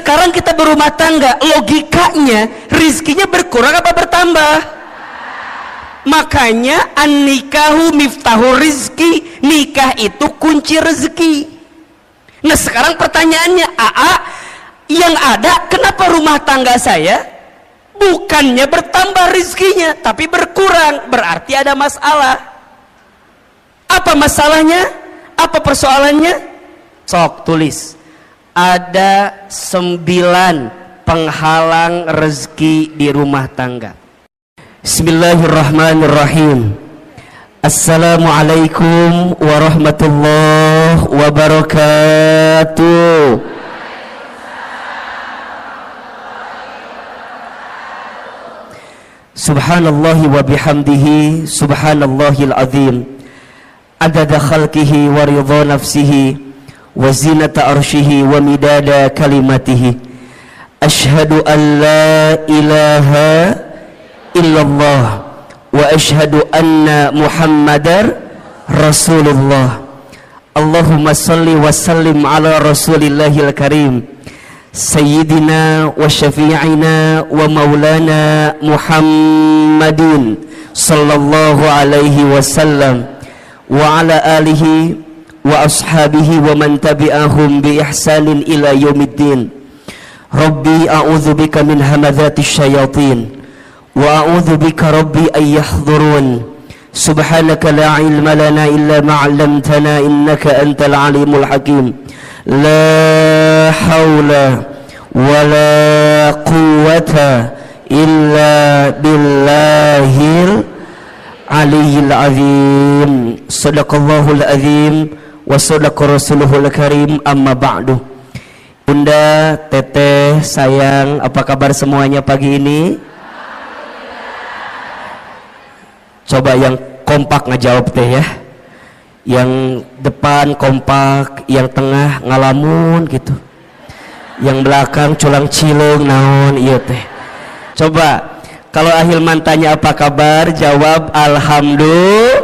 Sekarang kita berumah tangga, logikanya rizkinya berkurang apa bertambah? Makanya an-nikahu miftahu rizki, nikah itu kunci rezeki. Nah sekarang pertanyaannya, yang ada kenapa rumah tangga saya bukannya bertambah rizkinya tapi berkurang? Berarti ada masalah. Apa masalahnya? Apa persoalannya? Sok tulis. Ada 9 penghalang rezeki di rumah tangga. Bismillahirrahmanirrahim. Assalamualaikum warahmatullahi wabarakatuh. Subhanallahi wa bihamdihi, subhanallahil azim, adada khalqihi wa ridha nafsihi wa zinata arshihi wa midada kalimatihi. Ashhadu an la ilaha illallah wa ashhadu anna Muhammadar Rasulullah. Allahumma salli wa sallim ala Rasulillahil karim Sayyidina wa syafi'ina wa maulana Muhammadin sallallahu alaihi wasallam wa ala alihi wa ashabihi wa man tabi'ahum bi ihsanin ila yaumiddin. Rabbi a'udzu bika min hamadzatis syayatin wa a'udzu bika rabbi ay yahdurun. Subhanaka la ilma lana illa ma 'allamtana innaka antal alimul hakim. La haula wa la quwwata illa billahil aliyyil azim. Sadaqallahul azim wa sadaqa rasuluhul karim. Amma ba'du. Bunda, teteh, sayang, apa kabar semuanya pagi ini? Coba yang kompak ngejawab teh ya. Yang depan kompak, yang tengah ngalamun gitu, yang belakang culang cilung naon iya teh. Coba kalau Ahilman tanya apa kabar, jawab alhamdulillah.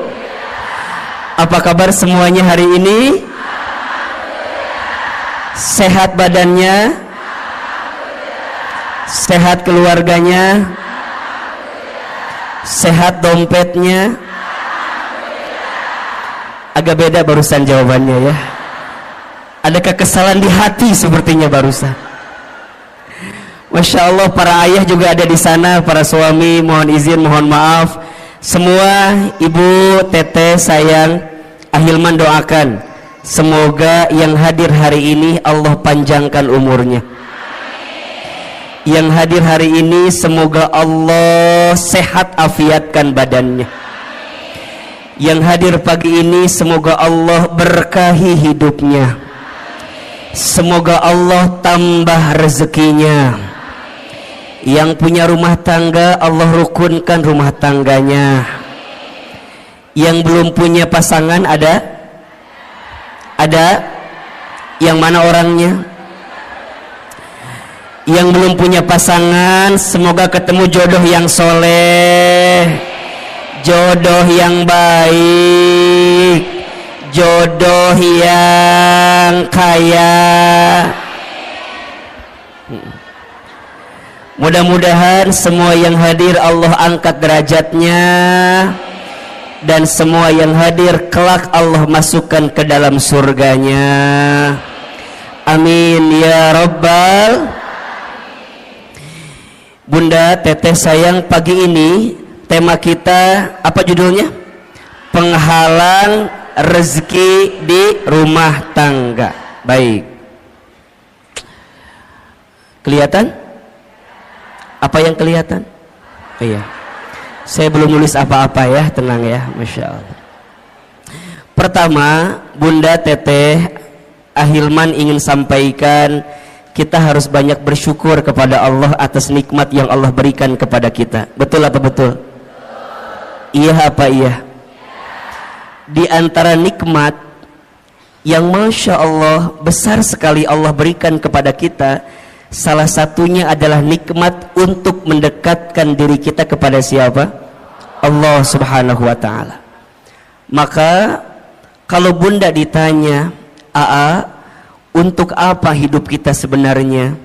Apa kabar semuanya hari ini? Sehat badannya? Sehat keluarganya? Sehat dompetnya? Agak beda barusan jawabannya ya. Ada kekesalan di hati sepertinya barusan. Masya Allah, para ayah juga ada di sana, para suami mohon izin, mohon maaf. Semua ibu, teteh, sayang, Ahilman doakan semoga yang hadir hari ini Allah panjangkan umurnya. Yang hadir hari ini semoga Allah sehat afiatkan badannya. Yang hadir pagi ini semoga Allah berkahi hidupnya. Semoga Allah tambah rezekinya. Yang punya rumah tangga Allah rukunkan rumah tangganya. Yang belum punya pasangan ada? Ada? Yang mana orangnya? Yang belum punya pasangan semoga ketemu jodoh yang soleh, jodoh yang baik, jodoh yang kaya. Mudah-mudahan semua yang hadir Allah angkat derajatnya, dan semua yang hadir kelak Allah masukkan ke dalam surganya. Amin ya rabbal. Bunda, teteh, sayang, pagi ini tema kita apa judulnya? Penghalang rezeki di rumah tangga. Baik. Kelihatan? Apa yang kelihatan? Oh, iya. Saya belum nulis apa-apa ya, tenang ya, Masya Allah. Pertama, Bunda, teteh, Ahilman ingin sampaikan kita harus banyak bersyukur kepada Allah atas nikmat yang Allah berikan kepada kita. Betul apa betul? Iya apa iya? Di antara nikmat yang Masya Allah besar sekali Allah berikan kepada kita, salah satunya adalah nikmat untuk mendekatkan diri kita kepada siapa? Allah Subhanahu wa ta'ala. Maka kalau Bunda ditanya, untuk apa hidup kita sebenarnya?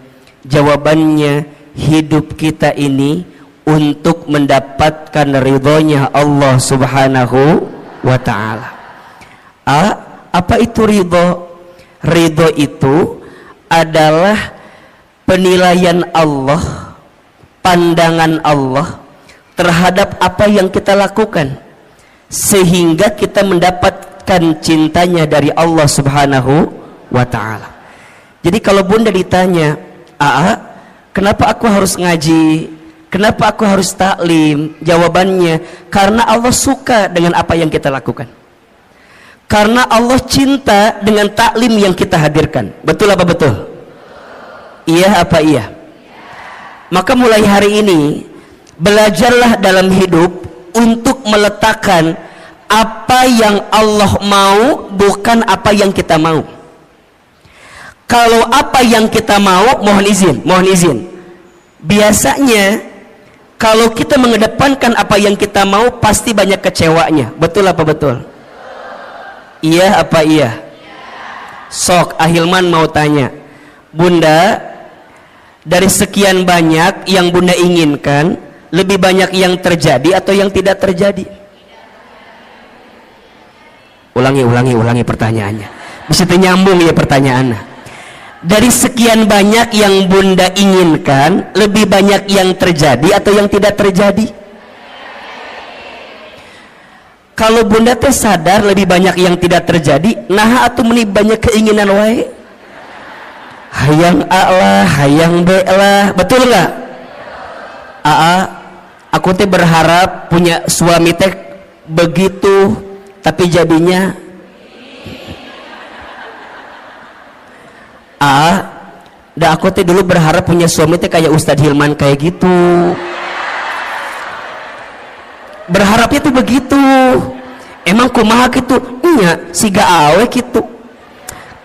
Jawabannya, hidup kita ini untuk mendapatkan ridhonya Allah Subhanahu wa ta'ala. Apa itu ridho? Ridho itu adalah penilaian Allah, pandangan Allah terhadap apa yang kita lakukan, sehingga kita mendapatkan cintanya dari Allah Subhanahu wa ta'ala. Jadi kalau bunda ditanya, kenapa aku harus ngaji, kenapa aku harus taklim? Jawabannya, karena Allah suka dengan apa yang kita lakukan, karena Allah cinta dengan taklim yang kita hadirkan. Betul apa betul? Iya apa iya? Maka mulai hari ini belajarlah dalam hidup untuk meletakkan apa yang Allah mau, bukan apa yang kita mau. Kalau apa yang kita mau, mohon izin, biasanya kalau kita mengedepankan apa yang kita mau, pasti banyak kecewanya. Betul apa betul? Iya apa iya? Sok Ahilman mau tanya, bunda, dari sekian banyak yang bunda inginkan, lebih banyak yang terjadi atau yang tidak terjadi? Ulangi pertanyaannya, bisa nyambung ya pertanyaannya. Dari sekian banyak yang bunda inginkan, lebih banyak yang terjadi atau yang tidak terjadi? Kalau bunda teh sadar lebih banyak yang tidak terjadi, nah atau meni banyak keinginan wae, hayang A lah, hayang B lah, betul nggak? Aku teh berharap punya suami teh begitu, tapi jadinya aku teh dulu berharap punya suami teh kayak Ustadz Hilman kayak gitu. Berharapnya tuh begitu. Emang kumaha gitu? Nya siga awe gitu.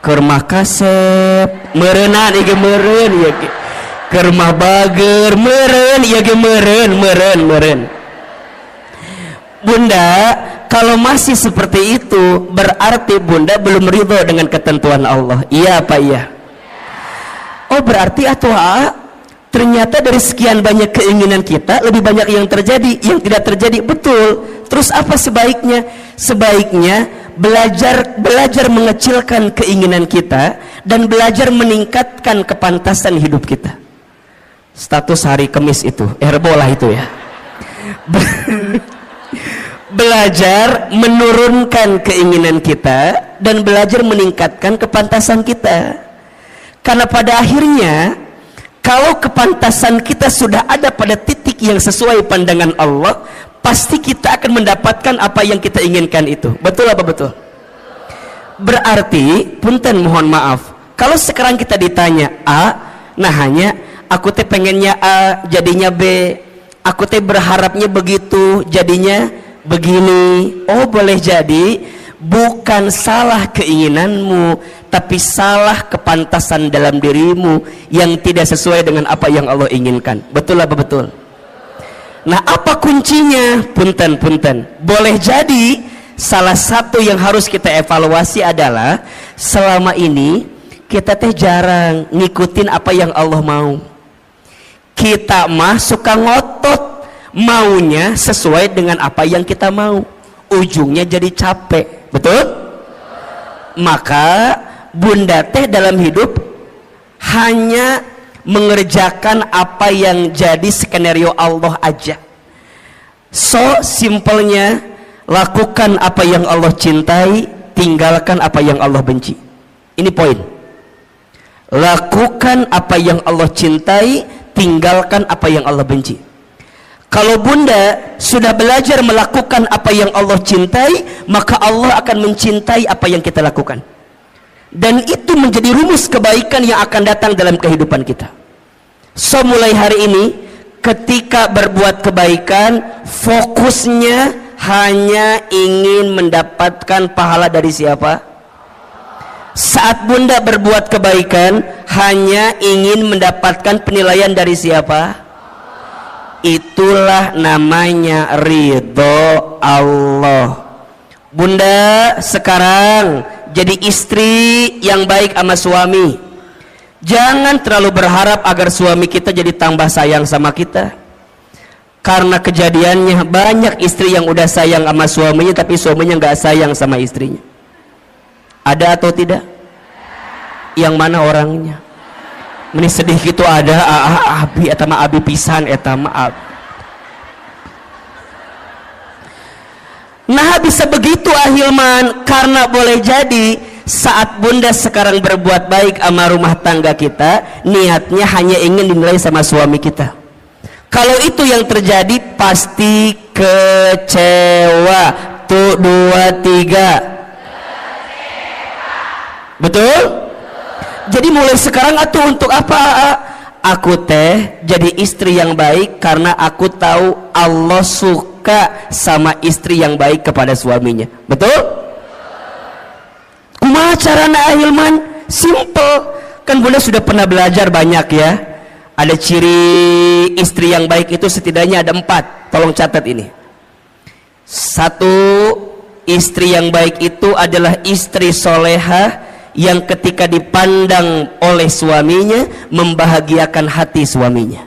Keur mah kasep, meureunna ieu meureun ieu ge. Keur mah bager, meureun ieu ge meureun. Bunda, kalau masih seperti itu berarti bunda belum ridho dengan ketentuan Allah. Iya apa iya? Oh berarti ternyata dari sekian banyak keinginan kita, lebih banyak yang terjadi, yang tidak terjadi. Betul. Terus apa sebaiknya? Sebaiknya belajar mengecilkan keinginan kita dan belajar meningkatkan kepantasan hidup kita. Status hari Kamis itu, Herbolah itu ya. Belajar menurunkan keinginan kita dan belajar meningkatkan kepantasan kita. Karena pada akhirnya, kalau kepantasan kita sudah ada pada titik yang sesuai pandangan Allah, pasti kita akan mendapatkan apa yang kita inginkan itu. Betul apa betul? Berarti, punten mohon maaf, kalau sekarang kita ditanya nah hanya aku teh pengennya A, jadinya B, aku teh berharapnya begitu, jadinya begini. Oh boleh jadi bukan salah keinginanmu, tapi salah kepantasan dalam dirimu yang tidak sesuai dengan apa yang Allah inginkan. Betul apa betul? Nah apa kuncinya? Punten. Boleh jadi salah satu yang harus kita evaluasi adalah selama ini kita teh jarang ngikutin apa yang Allah mau. Kita mah suka ngotot maunya sesuai dengan apa yang kita mau, ujungnya jadi capek. Betul? Maka bunda teh dalam hidup hanya mengerjakan apa yang jadi skenario Allah aja. So simpelnya, lakukan apa yang Allah cintai, tinggalkan apa yang Allah benci. Ini poin. Lakukan apa yang Allah cintai, tinggalkan apa yang Allah benci. Kalau bunda sudah belajar melakukan apa yang Allah cintai, maka Allah akan mencintai apa yang kita lakukan. Dan itu menjadi rumus kebaikan yang akan datang dalam kehidupan kita. So mulai hari ini, ketika berbuat kebaikan, fokusnya hanya ingin mendapatkan pahala dari siapa? Saat bunda berbuat kebaikan, hanya ingin mendapatkan penilaian dari siapa? Itulah namanya ridho Allah. Bunda sekarang jadi istri yang baik sama suami, Jangan terlalu berharap agar suami kita jadi tambah sayang sama kita, karena kejadiannya banyak istri yang udah sayang sama suaminya tapi suaminya nggak sayang sama istrinya. Ada atau tidak? Yang mana orangnya? Ini sedih gitu ada abi etama abi pisan etama abi. Nah bisa begitu Ahilman, karena boleh jadi saat bunda sekarang berbuat baik sama rumah tangga kita, niatnya hanya ingin dinilai sama suami kita. Kalau itu yang terjadi pasti kecewa. Tuh 2, 3. Betul? Jadi mulai sekarang atuh untuk apa? Aku teh jadi istri yang baik karena aku tahu Allah suka sama istri yang baik kepada suaminya. Betul? Kumaha carana Ahilman? Simple. Kan bunda sudah pernah belajar banyak ya. Ada ciri istri yang baik itu setidaknya ada 4. Tolong catat ini. 1, istri yang baik itu adalah istri solehah yang ketika dipandang oleh suaminya membahagiakan hati suaminya.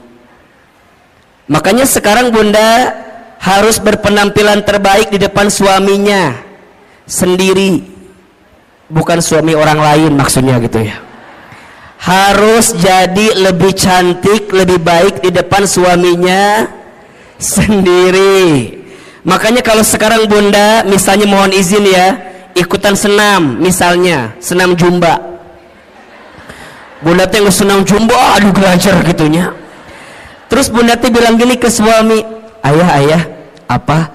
Makanya sekarang bunda harus berpenampilan terbaik di depan suaminya sendiri, bukan suami orang lain maksudnya gitu ya. Harus jadi lebih cantik, lebih baik di depan suaminya sendiri. Makanya kalau sekarang bunda misalnya mohon izin ya, ikutan senam, misalnya senam jumba, bunda teh senam jumba, aduh belajar gitunya. Terus bunda teh bilang gini ke suami, ayah apa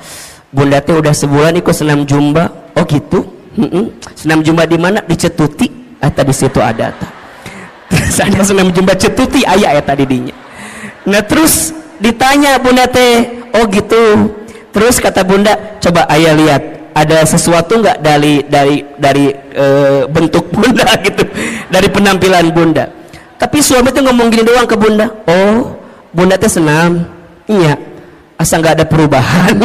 bunda teh udah sebulan ikut senam jumba. Oh gitu. Senam jumba di mana? Di Cetuti. Tadi situ ada. Terus ada senam jumba Cetuti, ayah tadi dinya. Nah terus ditanya bunda teh, oh gitu. Terus kata bunda, coba ayah lihat ada sesuatu nggak dari bentuk bunda gitu, dari penampilan bunda. Tapi suami tuh ngomong gini doang ke bunda, oh bunda teh senam, iya, asal nggak ada perubahan.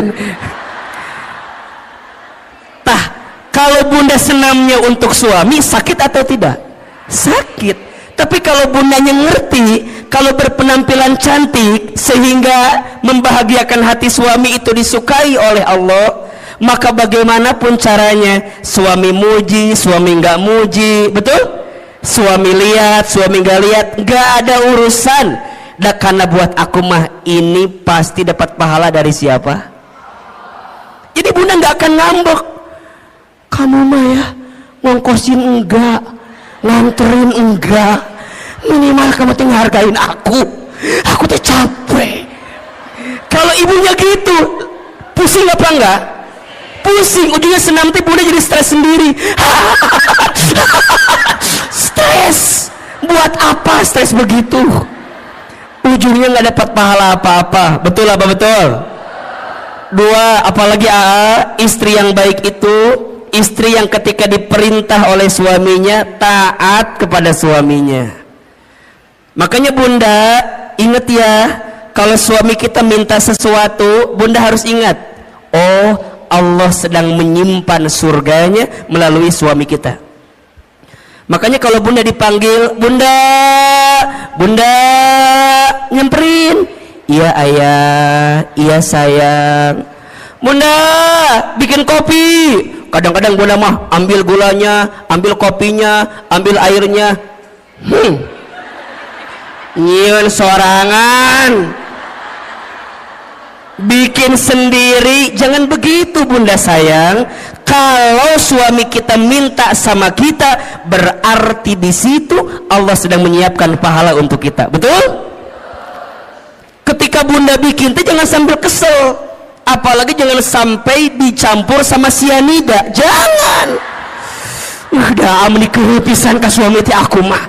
Tah, kalau bunda senamnya untuk suami sakit atau tidak? Sakit. Tapi kalau bundanya ngerti, kalau berpenampilan cantik sehingga membahagiakan hati suami itu disukai oleh Allah, maka bagaimanapun caranya suami muji, suami nggak muji, betul? Suami lihat, suami nggak lihat, nggak ada urusan. Dah karena buat aku mah ini pasti dapat pahala dari siapa? Jadi bunda nggak akan ngambek. Kamu mah ya ngongkosin enggak, nganterin enggak, minimal kamu tuh ngehargain aku tuh capek. Kalau ibunya gitu pusing apa enggak? Pusing, ujungnya senam teh bunda jadi stres sendiri. Stres, buat apa stres begitu? Ujungnya nggak dapat pahala apa-apa. Betul apa betul? 2, apalagi istri yang baik itu istri yang ketika diperintah oleh suaminya taat kepada suaminya. Makanya bunda ingat ya, kalau suami kita minta sesuatu, bunda harus ingat, oh Allah sedang menyimpan surganya melalui suami kita. Makanya kalau bunda dipanggil, bunda nyamperin, iya ayah, iya sayang, bunda bikin kopi. Kadang-kadang bunda mah ambil gulanya, ambil kopinya, ambil airnya, nyiun sorangan, bikin sendiri. Jangan begitu bunda sayang. Kalau suami kita minta sama kita, berarti di situ Allah sedang menyiapkan pahala untuk kita. Betul? Ketika bunda bikin itu jangan sambil kesel, apalagi jangan sampai dicampur sama sianida. Jangan. Udah amni kepisan ka suami teh aku mah.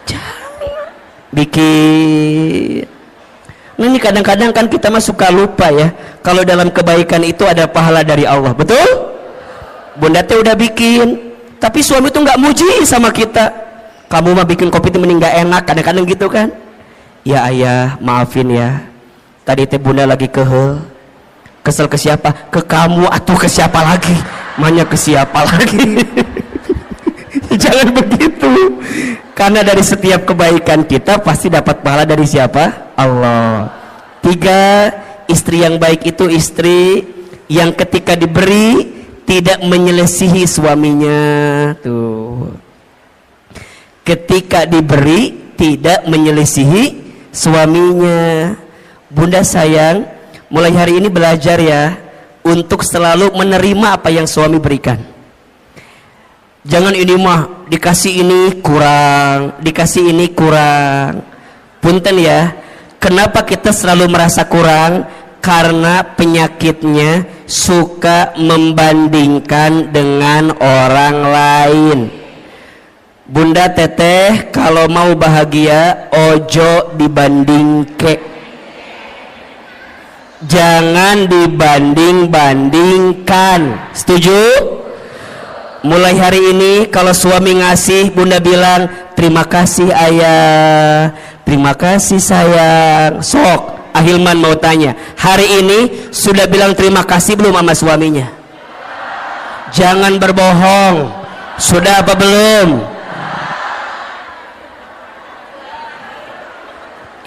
Jangan. Bikin. Nah ini kadang-kadang kan kita mah suka lupa ya, kalau dalam kebaikan itu ada pahala dari Allah. Betul? Bunda teh udah bikin, tapi suami tuh nggak muji sama kita. Kamu mah bikin kopi itu mending nggak enak, kadang-kadang gitu kan. Ya ayah maafin ya, tadi teh bunda lagi kesel ke siapa? Ke kamu atau ke siapa lagi? Manya ke siapa lagi? Jangan begitu. Karena dari setiap kebaikan kita pasti dapat pahala dari siapa? Allah. 3, istri yang baik itu istri yang ketika diberi tidak menyelisihi suaminya. Tuh. Ketika diberi tidak menyelisihi suaminya. Bunda sayang, mulai hari ini belajar ya untuk selalu menerima apa yang suami berikan. Jangan ini mah dikasih ini kurang, dikasih ini kurang. Punten ya, kenapa kita selalu merasa kurang? Karena penyakitnya suka membandingkan dengan orang lain. Bunda teteh kalau mau bahagia ojo dibandingke. Jangan dibanding-bandingkan. Setuju? Mulai hari ini kalau suami ngasih, bunda bilang terima kasih ayah, terima kasih sayang. Sok Ahilman mau tanya, hari ini sudah bilang terima kasih belum sama suaminya? Jangan berbohong. Sudah apa belum?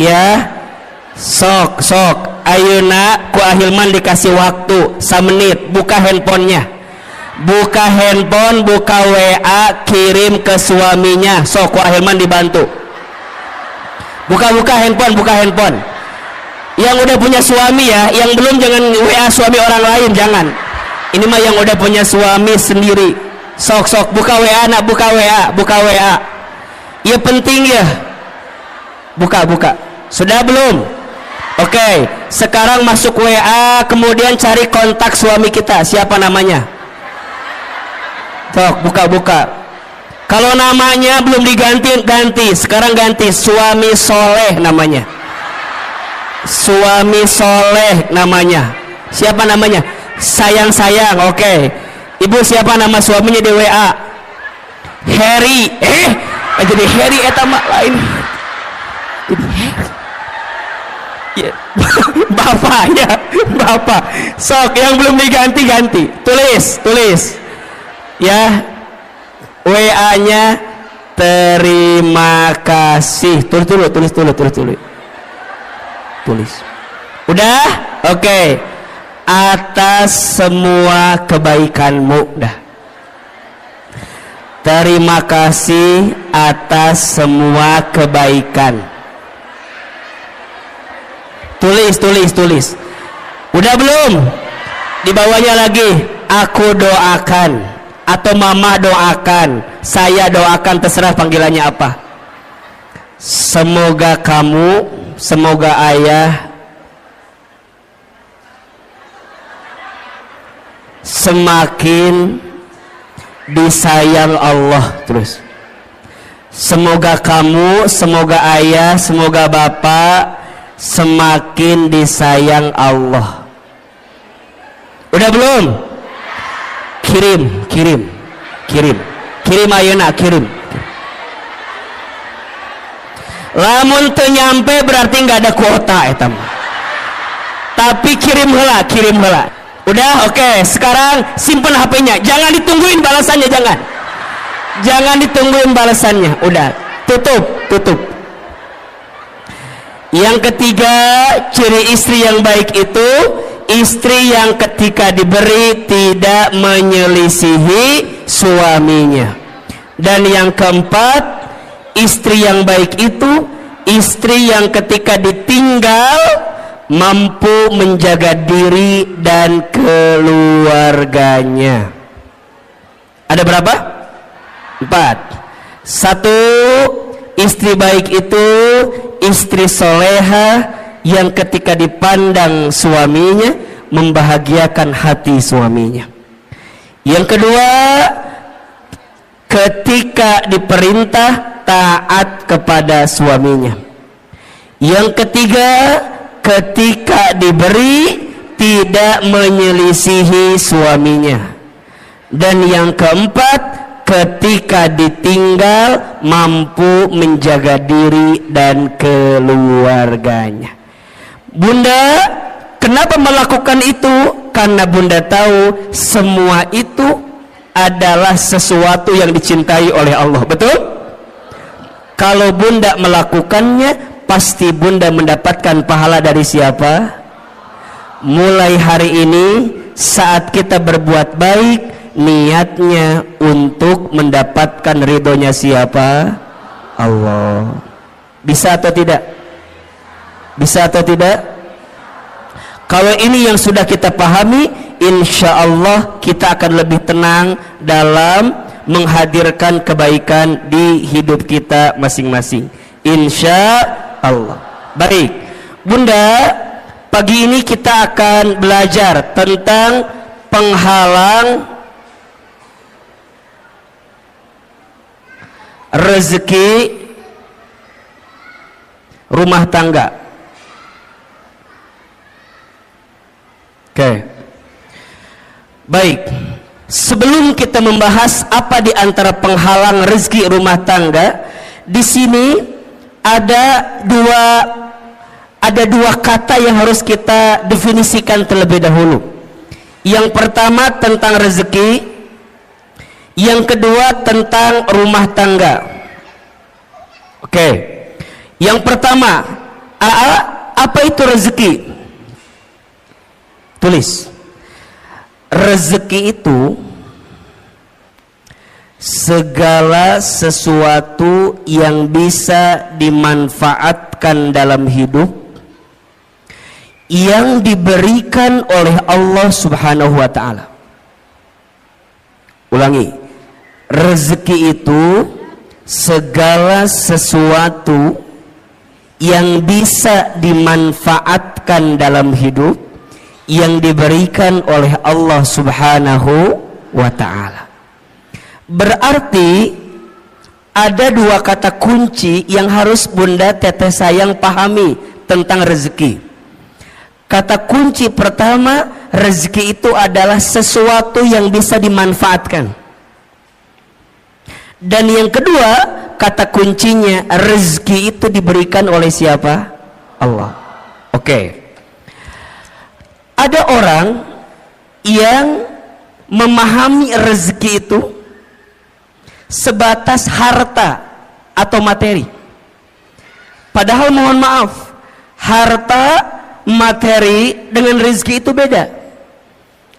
Ya, sok ayeuna ku Ahilman dikasih waktu 1 menit, buka handphonenya, buka handphone, buka WA, kirim ke suaminya. Sok ku Ahilman dibantu. Buka handphone. Yang udah punya suami ya, yang belum jangan WA suami orang lain, jangan. Ini mah yang udah punya suami sendiri. Sok buka WA nak, buka WA. Ya penting ya. Buka. Sudah belum? Oke, sekarang masuk WA, kemudian cari kontak suami kita. Siapa namanya? Sok, buka. Kalau namanya belum diganti, sekarang ganti suami soleh namanya. Suami soleh namanya. Siapa namanya? Sayang. Oke. Ibu siapa nama suaminya di WA? Harry. Jadi Harry eta mah lain. Ya. Bapak. Sok yang belum diganti. Tulis. Ya. WA-nya terima kasih. Tulis. Udah? Oke. Atas semua kebaikanmu. Dah. Terima kasih atas semua kebaikan. Tulis. Udah belum? Di bawahnya lagi, aku doakan atau mama doakan, saya doakan, terserah panggilannya apa. Semoga kamu, semoga ayah semakin disayang Allah. Terus semoga kamu, semoga ayah, semoga bapak semakin disayang Allah. Udah belum? Kirim ayeuna, kirim. Lamun teu nyampe berarti nggak ada kuota eta mah. Tapi kirim heula. Udah, oke. Sekarang simpen HP-nya. Jangan ditungguin balasannya, jangan ditungguin balasannya. Udah, tutup. Yang ketiga, ciri istri yang baik itu istri yang ketika diberi tidak menyelisihi suaminya. Dan yang keempat, istri yang baik itu istri yang ketika ditinggal mampu menjaga diri dan keluarganya. Ada berapa? 4. 1. Istri baik itu istri soleha yang ketika dipandang suaminya membahagiakan hati suaminya. Yang kedua, ketika diperintah taat kepada suaminya. Yang ketiga, ketika diberi tidak menyelisihi suaminya. Dan yang keempat, ketika ditinggal mampu menjaga diri dan keluarganya. Bunda kenapa melakukan itu? Karena bunda tahu semua itu adalah sesuatu yang dicintai oleh Allah. Betul? Kalau bunda melakukannya, pasti bunda mendapatkan pahala dari siapa? Mulai hari ini, saat kita berbuat baik, niatnya untuk mendapatkan ridhonya siapa? Allah. Bisa atau tidak? Bisa atau tidak? Kalau ini yang sudah kita pahami, insya Allah kita akan lebih tenang dalam menghadirkan kebaikan di hidup kita masing-masing, insya Allah. Baik bunda, pagi ini kita akan belajar tentang penghalang rezeki rumah tangga. Oke. Baik. Sebelum kita membahas apa di antara penghalang rezeki rumah tangga, di sini ada dua kata yang harus kita definisikan terlebih dahulu. Yang pertama tentang rezeki, yang kedua tentang rumah tangga. Oke. Yang pertama, apa itu rezeki? Tulis. Rezeki itu segala sesuatu yang bisa dimanfaatkan dalam hidup, yang diberikan oleh Allah Subhanahu wa ta'ala. Ulangi, rezeki itu segala sesuatu yang bisa dimanfaatkan dalam hidup, yang diberikan oleh Allah Subhanahu wa ta'ala. Berarti ada dua kata kunci yang harus bunda teteh sayang pahami tentang rezeki. Kata kunci pertama, rezeki itu adalah sesuatu yang bisa dimanfaatkan. Dan yang kedua, kata kuncinya, rezeki itu diberikan oleh siapa? Allah. Oke. Ada orang yang memahami rezeki itu sebatas harta atau materi. Padahal mohon maaf, harta, materi dengan rezeki itu beda.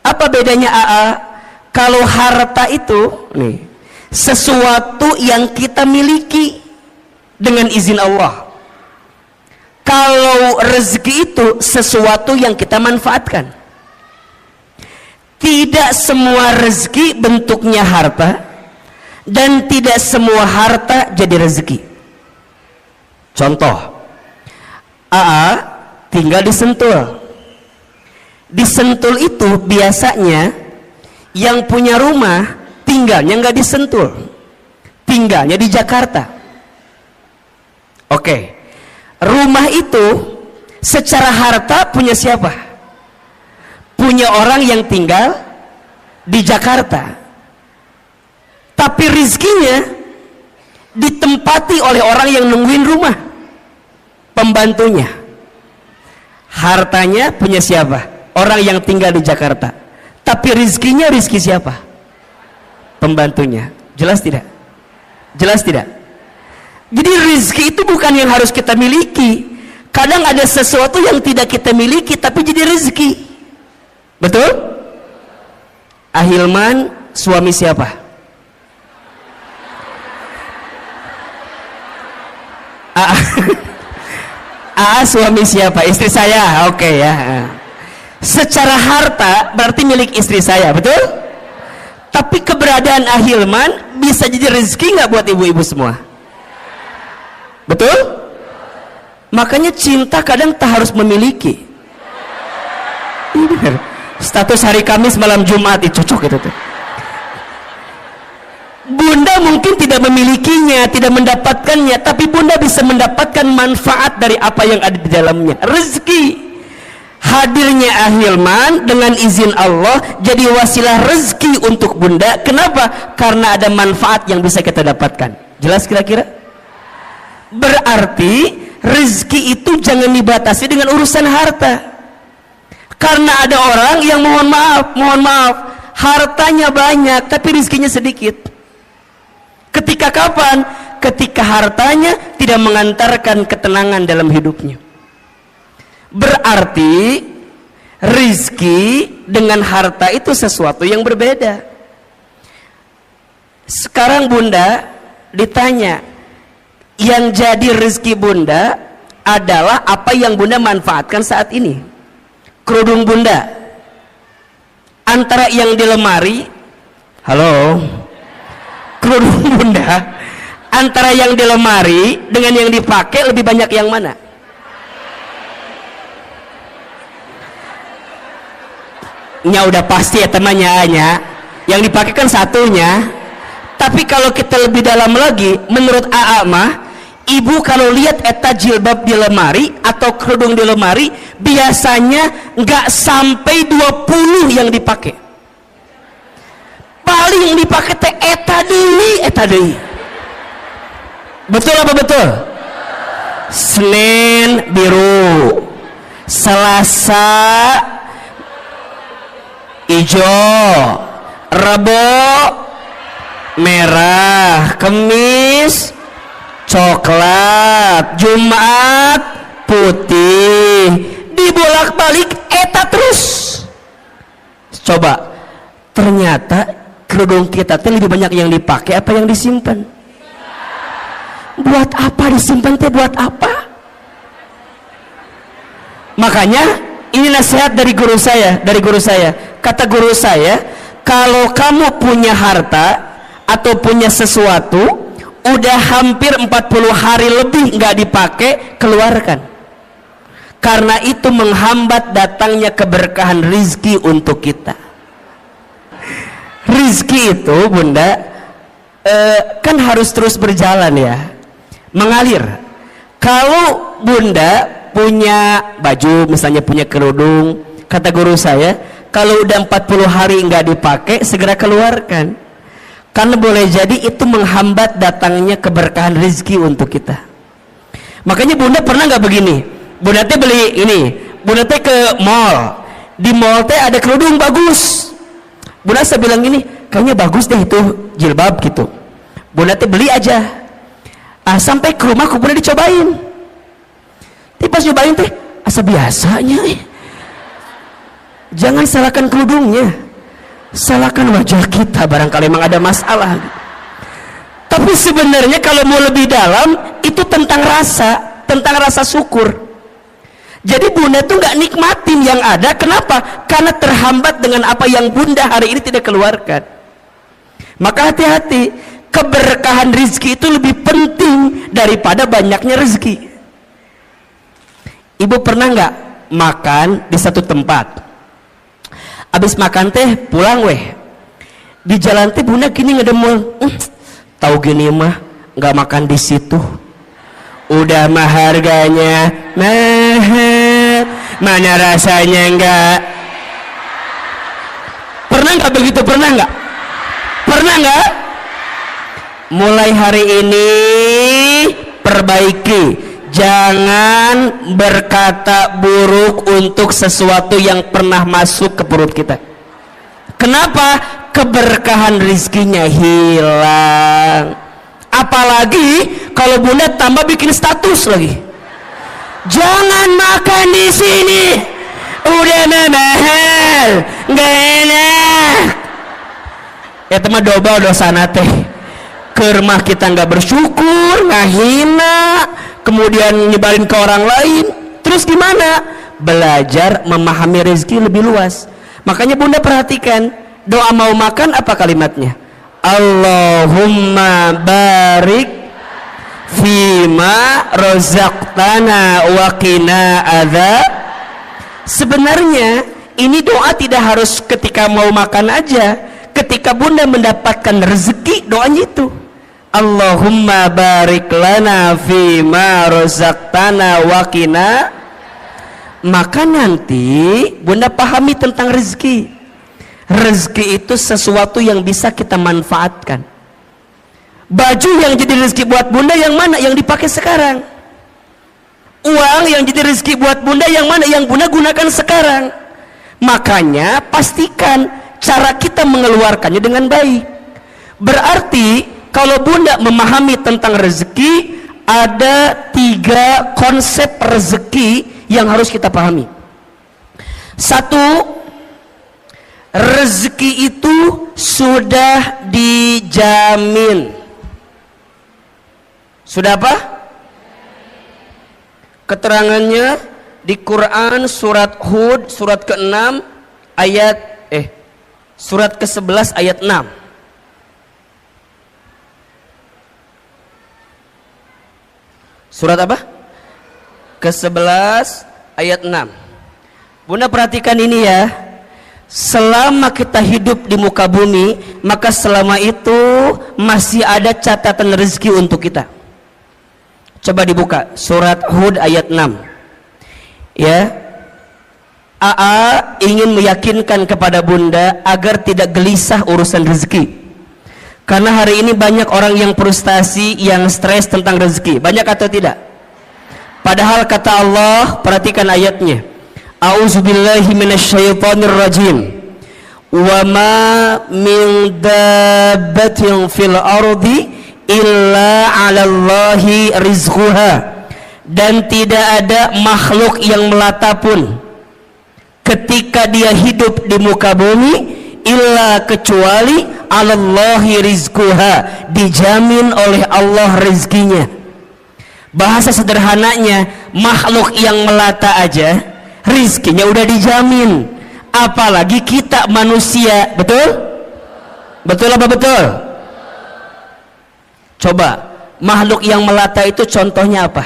Apa bedanya AA? Kalau harta itu nih, sesuatu yang kita miliki dengan izin Allah. Kalau rezeki itu sesuatu yang kita manfaatkan. Tidak semua rezeki bentuknya harta, dan tidak semua harta jadi rezeki. Contoh, AA tinggal di Sentul. Di Sentul itu biasanya yang punya rumah tinggalnya nggak di Sentul, tinggalnya di Jakarta. Oke. Rumah itu secara harta punya siapa? Punya orang yang tinggal di Jakarta. Tapi rizkinya ditempati oleh orang yang nungguin rumah, pembantunya. Hartanya punya siapa? Orang yang tinggal di Jakarta. Tapi rizkinya rizki siapa? Pembantunya. Jelas tidak? Jelas tidak? Jadi rezeki itu bukan yang harus kita miliki. Kadang ada sesuatu yang tidak kita miliki tapi jadi rezeki. Betul? Ahilman suami siapa? Suami siapa? Istri saya. Oke ya. Secara harta berarti milik istri saya, betul? Tapi keberadaan Ahilman bisa jadi rezeki nggak buat ibu-ibu semua? Betul? Makanya cinta kadang tak harus memiliki. Status hari Kamis malam Jumat itu cocok itu tuh. Bunda mungkin tidak memilikinya, tidak mendapatkannya, tapi bunda bisa mendapatkan manfaat dari apa yang ada di dalamnya. Rezeki. Hadirnya Ahilman dengan izin Allah jadi wasilah rezeki untuk bunda. Kenapa? Karena ada manfaat yang bisa kita dapatkan. Jelas kira-kira? Berarti rezeki itu jangan dibatasi dengan urusan harta. Karena ada orang yang mohon maaf, hartanya banyak tapi rezekinya sedikit. Ketika kapan? ketika hartanya tidak mengantarkan ketenangan dalam hidupnya. Berarti rizki dengan harta itu sesuatu yang berbeda. Sekarang bunda ditanya, yang jadi rizki bunda adalah apa yang bunda manfaatkan saat ini. Kerudung bunda antara yang di lemari, halo, kerudung bunda antara yang di lemari dengan yang dipakai lebih banyak yang mana? Nya udah pasti ya temannya, yang dipakai kan satunya. Tapi kalau kita lebih dalam lagi, menurut AA mah, ibu kalau lihat eta jilbab di lemari atau kerudung di lemari, biasanya nggak sampai 20 yang dipakai. Paling yang dipakai teh eta deui. Betul apa betul? Senin biru, Selasa hijau, Rebo merah, Kamis coklat, Jumat putih, dibolak-balik eta terus. Coba, ternyata kerudung kita teh lebih banyak yang dipakai apa yang disimpan? Buat apa disimpan teh? Buat apa? Makanya ini nasihat dari guru saya. Kata guru saya, kalau kamu punya harta atau punya sesuatu udah hampir 40 hari lebih nggak dipakai, keluarkan. Karena itu menghambat datangnya keberkahan rizki untuk kita. Rizki itu bunda kan harus terus berjalan ya, mengalir. Kalau bunda punya baju, misalnya punya kerudung, kata guru saya, kalau udah 40 hari nggak dipakai, segera keluarkan. Karena boleh jadi itu menghambat datangnya keberkahan rezeki untuk kita. Makanya bunda pernah nggak begini, bunda teh beli ini, bunda teh ke mall, di mall teh ada kerudung bagus, bunda saya bilang gini, kayaknya bagus deh itu jilbab gitu, bunda teh beli aja. Sampai ke rumah bunda dicobain, tapi pas nyobain teh asa biasanya. Jangan salahkan kerudungnya, salahkan wajah kita, barangkali memang ada masalah. Tapi sebenarnya kalau mau lebih dalam, itu tentang rasa syukur. Jadi bunda tuh nggak nikmatin yang ada. Kenapa? Karena terhambat dengan apa yang bunda hari ini tidak keluarkan. Maka hati-hati, keberkahan rezeki itu lebih penting daripada banyaknya rezeki. Ibu pernah nggak makan di satu tempat, abis makan teh pulang weh, di jalan teh bunda gini ngedemul, tahu gini mah nggak makan di situ, udah mah harganya mahal, mana rasanya enggak. Pernah nggak begitu? Pernah nggak? Mulai hari ini perbaiki, jangan berkata buruk untuk sesuatu yang pernah masuk ke perut kita. Kenapa? Keberkahan rizkinya hilang. Apalagi kalau bunda tambah bikin status lagi, jangan makan di sini, udah mahal, nggak enak. Ya teman dobel dosana teh, ke rumah kita nggak bersyukur, ngahina, kemudian nyebarin ke orang lain. Terus gimana? Belajar memahami rezeki lebih luas. Makanya bunda perhatikan, doa mau makan apa kalimatnya? Allahumma barik fima rozaqtana wa qina adzab. Sebenarnya ini doa tidak harus ketika mau makan aja. Ketika bunda mendapatkan rezeki, doanya itu Allahumma barik lana fima rozaqtana wa qina. Maka nanti bunda pahami tentang rezeki. Rezeki itu sesuatu yang bisa kita manfaatkan. Baju yang jadi rezeki buat bunda yang mana? Yang dipakai sekarang. Uang yang jadi rezeki buat bunda yang mana? Yang bunda gunakan sekarang. Makanya pastikan cara kita mengeluarkannya dengan baik. Berarti kalau bunda memahami tentang rezeki, ada 3 konsep rezeki yang harus kita pahami. Satu, rezeki itu sudah dijamin. Sudah apa? Keterangannya di Quran surat Hud surat ke-6 surat ke-11 ayat 6. Surat apa? Ke-11 ayat 6. Bunda perhatikan ini ya. Selama kita hidup di muka bumi, maka selama itu masih ada catatan rezeki untuk kita. Coba dibuka surat Hud ayat 6. Ya. AA ingin meyakinkan kepada bunda agar tidak gelisah urusan rezeki. Karena hari ini banyak orang yang frustasi, yang stres tentang rezeki. Banyak atau tidak? Padahal kata Allah, perhatikan ayatnya. A'udzubillahi minasyaitonirrajim. Wa ma min dabbatin fil ardi illa 'alallahi rizquha. Dan tidak ada makhluk yang melata pun ketika dia hidup di muka bumi illa kecuali 'alallahi rizquha, dijamin oleh Allah rezekinya. Bahasa sederhananya, makhluk yang melata aja rizkinya udah dijamin, apalagi kita manusia. Betul? Betul apa betul? Coba, makhluk yang melata itu contohnya apa?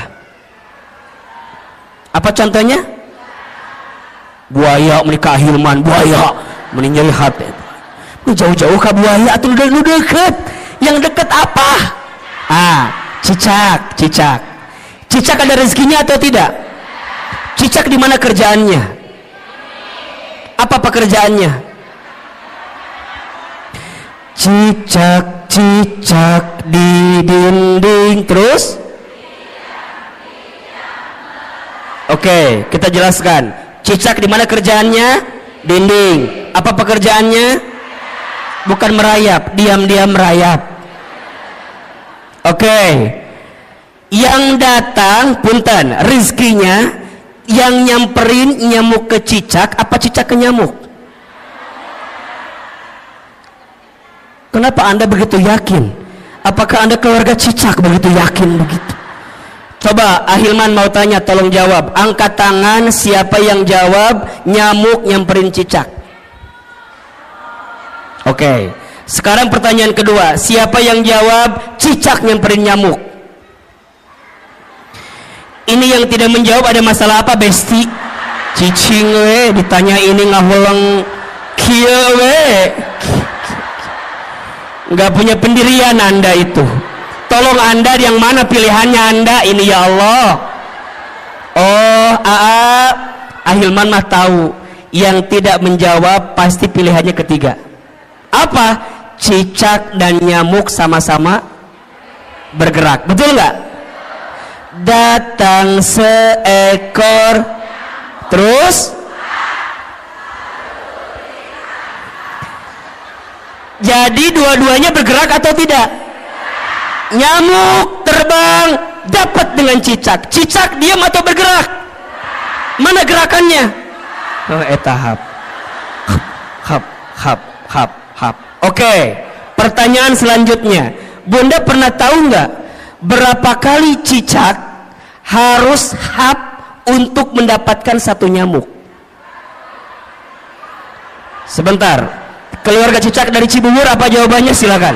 Apa contohnya? Buaya menikah Hilman, buaya meninggal hati. Jauh-jauh ke buaya atau lu deket? Yang deket apa? Cicak. Cicak ada rezekinya atau tidak? Cicak di mana kerjaannya? Apa pekerjaannya? Cicak di dinding. Terus? Oke, kita jelaskan. Cicak di mana kerjaannya? Dinding. Apa pekerjaannya? Bukan merayap, diam-diam merayap. Oke. Yang datang, punten, rizkinya yang nyamperin nyamuk ke cicak, apa cicak ke nyamuk? Kenapa Anda begitu yakin? Apakah Anda keluarga cicak begitu yakin begitu? Coba Ahilman mau tanya, tolong jawab. Angkat tangan siapa yang jawab nyamuk nyamperin cicak. Oke. Sekarang pertanyaan kedua, siapa yang jawab cicak nyamperin nyamuk? Ini yang tidak menjawab ada masalah apa, Besti? Cicing we ditanya ini ngahulang kieu we. Enggak punya pendirian Anda itu. Tolong Anda yang mana pilihannya Anda ini ya Allah. Oh, Ahilman mah tahu. Yang tidak menjawab pasti pilihannya ketiga. Apa? Cicak dan nyamuk sama-sama bergerak. Betul nggak? Datang seekor, terus jadi dua-duanya bergerak atau tidak? Nyamuk terbang dapat dengan cicak. Cicak diam atau bergerak? Mana gerakannya? Oh, tahap. Hap. Oke. Pertanyaan selanjutnya, Bunda pernah tahu nggak berapa kali cicak harus hap untuk mendapatkan satu nyamuk? Sebentar. Keluarga cicak dari Cibubur apa jawabannya? Silakan.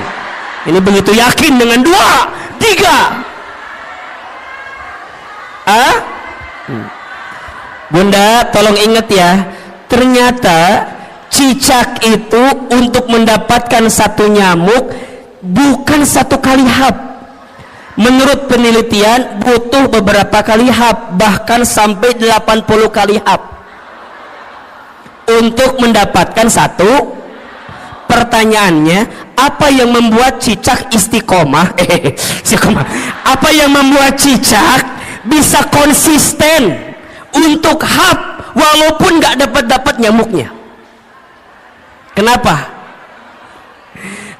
Ini begitu yakin dengan 2, 3. Bunda tolong ingat ya, ternyata cicak itu untuk mendapatkan satu nyamuk bukan satu kali hap. Menurut penelitian butuh beberapa kali hap, bahkan sampai 80 kali hap untuk mendapatkan satu. Pertanyaannya, apa yang membuat cicak istiqomah? Apa yang membuat cicak bisa konsisten untuk hap walaupun nggak dapat nyamuknya? Kenapa?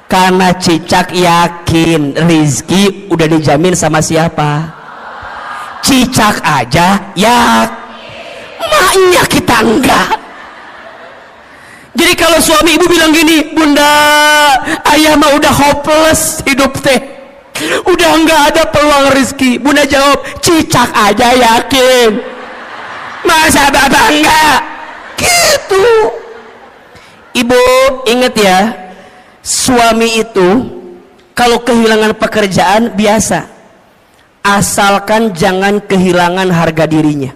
Karena Cicak yakin rizki udah dijamin sama siapa? Cicak aja ya, maknya kita enggak. Jadi kalau suami ibu bilang gini, bunda, ayah mah udah hopeless hidup teh, udah enggak ada peluang rizki. Bunda jawab, Cicak aja yakin, masa bapak enggak? Gitu. Ibu ingat ya, suami itu kalau kehilangan pekerjaan biasa, asalkan jangan kehilangan harga dirinya.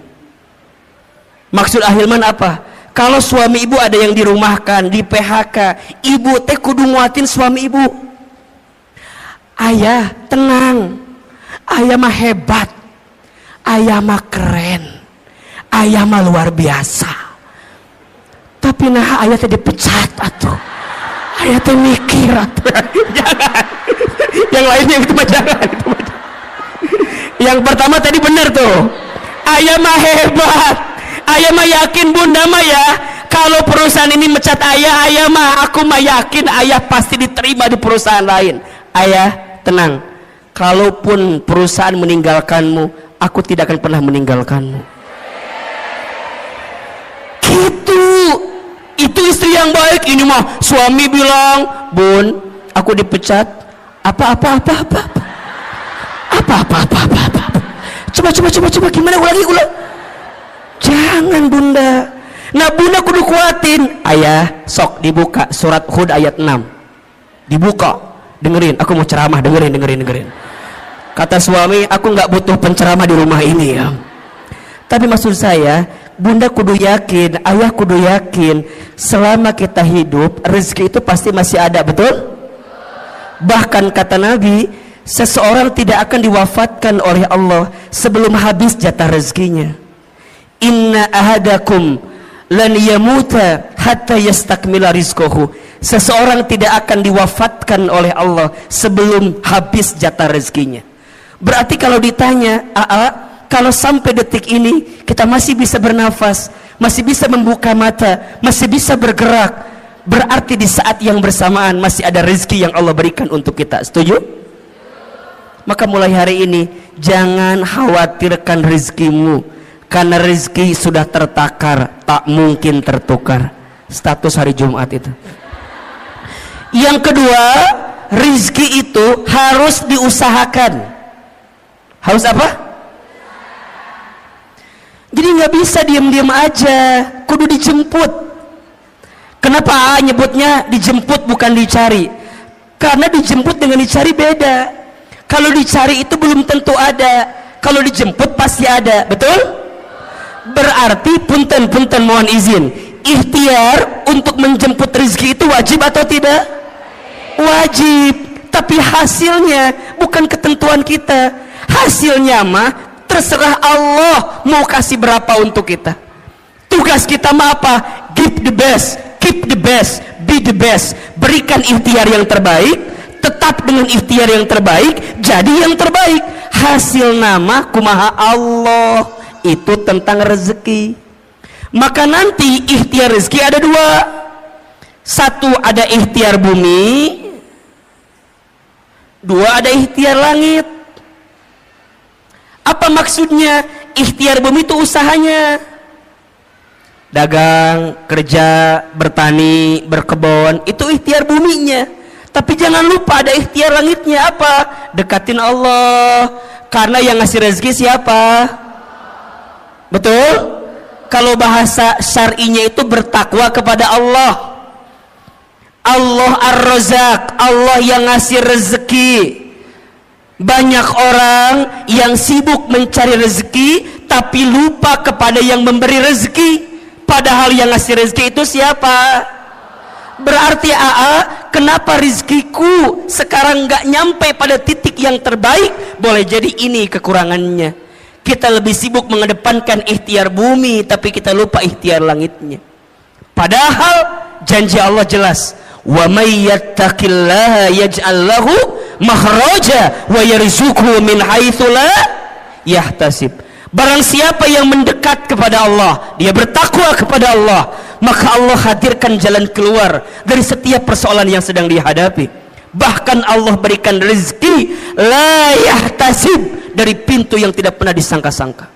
Maksud Ahilman apa? Kalau suami ibu ada yang dirumahkan, di PHK, ibu teh kudu nguatin suami ibu. Ayah tenang, ayah mah hebat, ayah mah keren, ayah mah luar biasa. Tapi nah ayah teh dipecat atuh, ayah teh mikir atuh. Jangan, yang lainnya itu mah jangan, itu mah. Yang pertama tadi benar tuh, ayah mah hebat, ayah mah yakin bunda mah ya, kalau perusahaan ini mecat ayah, ayah mah aku mah yakin ayah pasti diterima di perusahaan lain. Ayah tenang, kalaupun perusahaan meninggalkanmu, aku tidak akan pernah meninggalkanmu. Gitu. Itu istri yang baik. Ini mah suami bilang, bun, aku dipecat. Apa. Coba gimana ulangi. Jangan bunda. Nah bunda kudu kuatin. Ayah sok dibuka surat Hud ayat 6. Dibuka, dengerin, aku mau ceramah, dengerin. Kata suami, aku nggak butuh penceramah di rumah ini ya. Tapi maksud saya, bunda kudu yakin, ayah kudu yakin, selama kita hidup rezeki itu pasti masih ada, betul? Bahkan kata Nabi, seseorang tidak akan diwafatkan oleh Allah sebelum habis jatah rezekinya. Inna ahadakum lan yamuta hatta yastakmila rizqahu. Seseorang tidak akan diwafatkan oleh Allah sebelum habis jatah rezekinya. Berarti kalau ditanya, kalau sampai detik ini kita masih bisa bernafas, masih bisa membuka mata, masih bisa bergerak, berarti di saat yang bersamaan masih ada rezeki yang Allah berikan untuk kita. Setuju? Maka mulai hari ini jangan khawatirkan rezekimu, karena rezeki sudah tertakar, tak mungkin tertukar. Status hari Jumat itu. Yang kedua, rezeki itu harus diusahakan. Harus apa? Jadi nggak bisa diam-diam aja, kudu dijemput. Kenapa nyebutnya dijemput bukan dicari? Karena dijemput dengan dicari beda. Kalau dicari itu belum tentu ada, kalau dijemput pasti ada, betul? Berarti punten mohon izin, ikhtiar untuk menjemput rezeki itu wajib atau tidak? Wajib. Tapi hasilnya bukan ketentuan kita. Hasilnya mah terserah Allah mau kasih berapa untuk kita. Tugas kita mah apa? Give the best, keep the best, be the best. Berikan ikhtiar yang terbaik, tetap dengan ikhtiar yang terbaik, jadi yang terbaik. Hasil nama kumaha Allah. Itu tentang rezeki. Maka nanti ikhtiar rezeki ada dua. Satu ada ikhtiar bumi, dua ada ikhtiar langit. Apa maksudnya? Ikhtiar bumi itu usahanya, dagang, kerja, bertani, berkebun, itu ikhtiar buminya. Tapi jangan lupa ada ikhtiar langitnya. Apa? Dekatin Allah, karena yang ngasih rezeki siapa? Betul? Kalau bahasa syar'inya itu bertakwa kepada Allah. Allah Ar-Razzaq, Allah yang ngasih rezeki. Banyak orang yang sibuk mencari rezeki tapi lupa kepada yang memberi rezeki. Padahal yang ngasih rezeki itu siapa? Berarti kenapa rezekiku sekarang nggak nyampe pada titik yang terbaik? Boleh jadi ini kekurangannya. Kita lebih sibuk mengedepankan ikhtiar bumi, tapi kita lupa ikhtiar langitnya. Padahal janji Allah jelas, wa may yattaqillaha yaj'al lahu makhraja wa yarzuqhu min haitsu la yahtasib. Barang siapa yang mendekat kepada Allah, dia bertakwa kepada Allah, maka Allah hadirkan jalan keluar dari setiap persoalan yang sedang dihadapi. Bahkan Allah berikan rezeki la yahtasib, dari pintu yang tidak pernah disangka-sangka.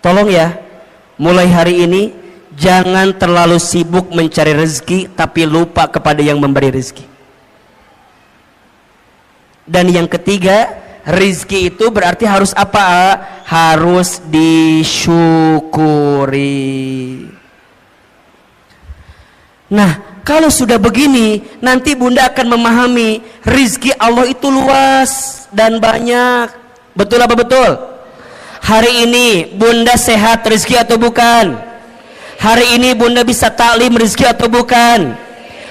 Tolong ya, mulai hari ini jangan terlalu sibuk mencari rezeki tapi lupa kepada yang memberi rezeki. Dan yang ketiga, rezeki itu berarti harus apa? Harus disyukuri. Nah, kalau sudah begini, nanti bunda akan memahami rezeki Allah itu luas dan banyak. Betul apa betul? Hari ini bunda sehat, rezeki atau bukan? Hari ini bunda bisa taklim, rezeki atau bukan?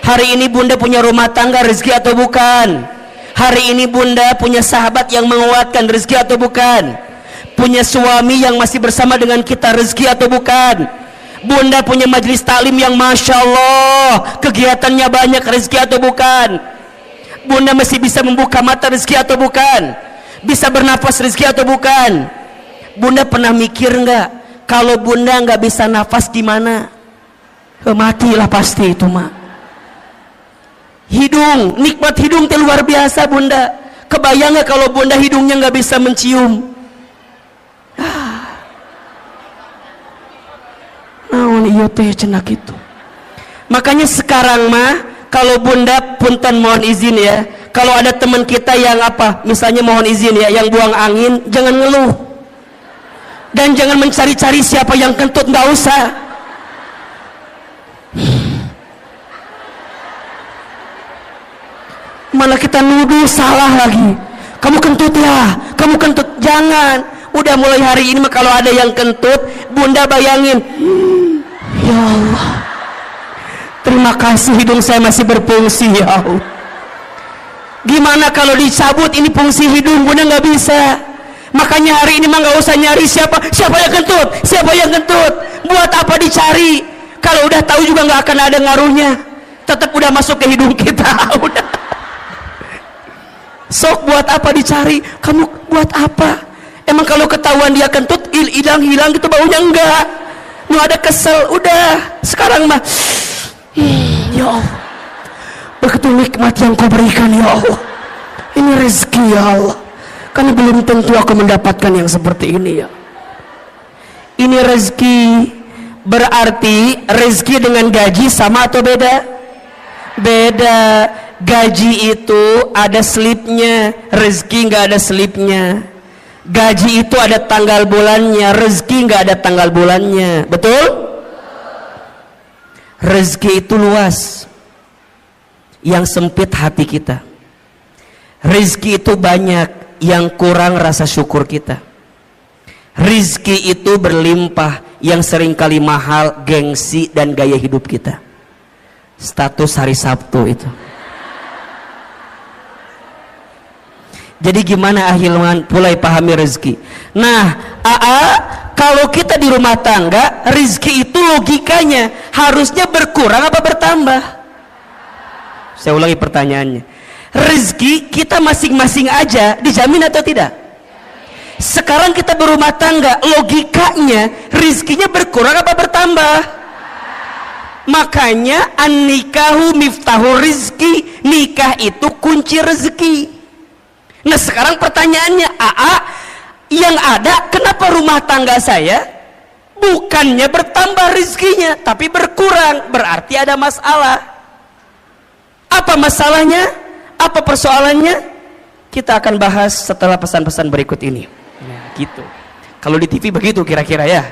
Hari ini bunda punya rumah tangga, rezeki atau bukan? Hari ini bunda punya sahabat yang menguatkan, rezeki atau bukan? Punya suami yang masih bersama dengan kita, rezeki atau bukan? Bunda punya majelis taklim yang Masya Allah kegiatannya banyak, rezeki atau bukan? Bunda masih bisa membuka mata, rezeki atau bukan? Bisa bernafas, rezeki atau bukan? Bunda pernah mikir nggak, kalau bunda nggak bisa nafas gimana? Matilah pasti itu mak. Hidung, nikmat hidung itu luar biasa bunda. Kebayang nggak kalau bunda hidungnya nggak bisa mencium? Naon iya teh cenak itu. Makanya sekarang mah kalau bunda punten mohon izin ya, kalau ada teman kita yang apa, misalnya mohon izin ya, yang buang angin, jangan ngeluh dan jangan mencari-cari siapa yang kentut, nggak usah. Malah kita nuduh salah lagi, kamu kentut ya, kamu kentut. Jangan, udah mulai hari ini mah kalau ada yang kentut, bunda bayangin, ya Allah, terima kasih hidung saya masih berfungsi ya Allah. Gimana kalau dicabut ini fungsi hidung, bunda nggak bisa. Makanya hari ini mah nggak usah nyari siapa yang kentut, siapa yang kentut. Buat apa dicari? Kalau udah tahu juga nggak akan ada ngaruhnya. Tetap udah masuk ke hidung kita. Udah. Sok buat apa dicari? Kamu buat apa? Emang kalau ketahuan dia kentut hilang gitu baunya? Enggak. Nu ada kesel, udah. Sekarang mah ya Allah, begitu nikmat yang kau berikan ya Allah. Ini rezeki ya Allah. Kan belum tentu aku mendapatkan yang seperti ini ya. Ini rezeki. Berarti rezeki dengan gaji sama atau beda? Beda. Gaji itu ada slipnya, rezeki nggak ada slipnya. Gaji itu ada tanggal bulannya, rezeki nggak ada tanggal bulannya. Betul? Rezeki itu luas, yang sempit hati kita. Rezeki itu banyak, yang kurang rasa syukur kita. Rezeki itu berlimpah, yang seringkali mahal gengsi dan gaya hidup kita. Status hari Sabtu itu. Jadi gimana ahilman mulai pahami rezeki? Nah, kalau kita di rumah tangga, rezeki itu logikanya harusnya berkurang apa bertambah? Saya ulangi pertanyaannya. Rezeki kita masing-masing aja dijamin atau tidak? Sekarang kita berumah tangga, logikanya rezekinya berkurang apa bertambah? Makanya an-nikahu miftahu rizki, nikah itu kunci rezeki. Nah sekarang pertanyaannya, yang ada kenapa rumah tangga saya bukannya bertambah rezekinya tapi berkurang? Berarti ada masalah. Apa masalahnya? Apa persoalannya? Kita akan bahas setelah pesan-pesan berikut ini. Ya, gitu. Kalau di TV begitu kira-kira ya.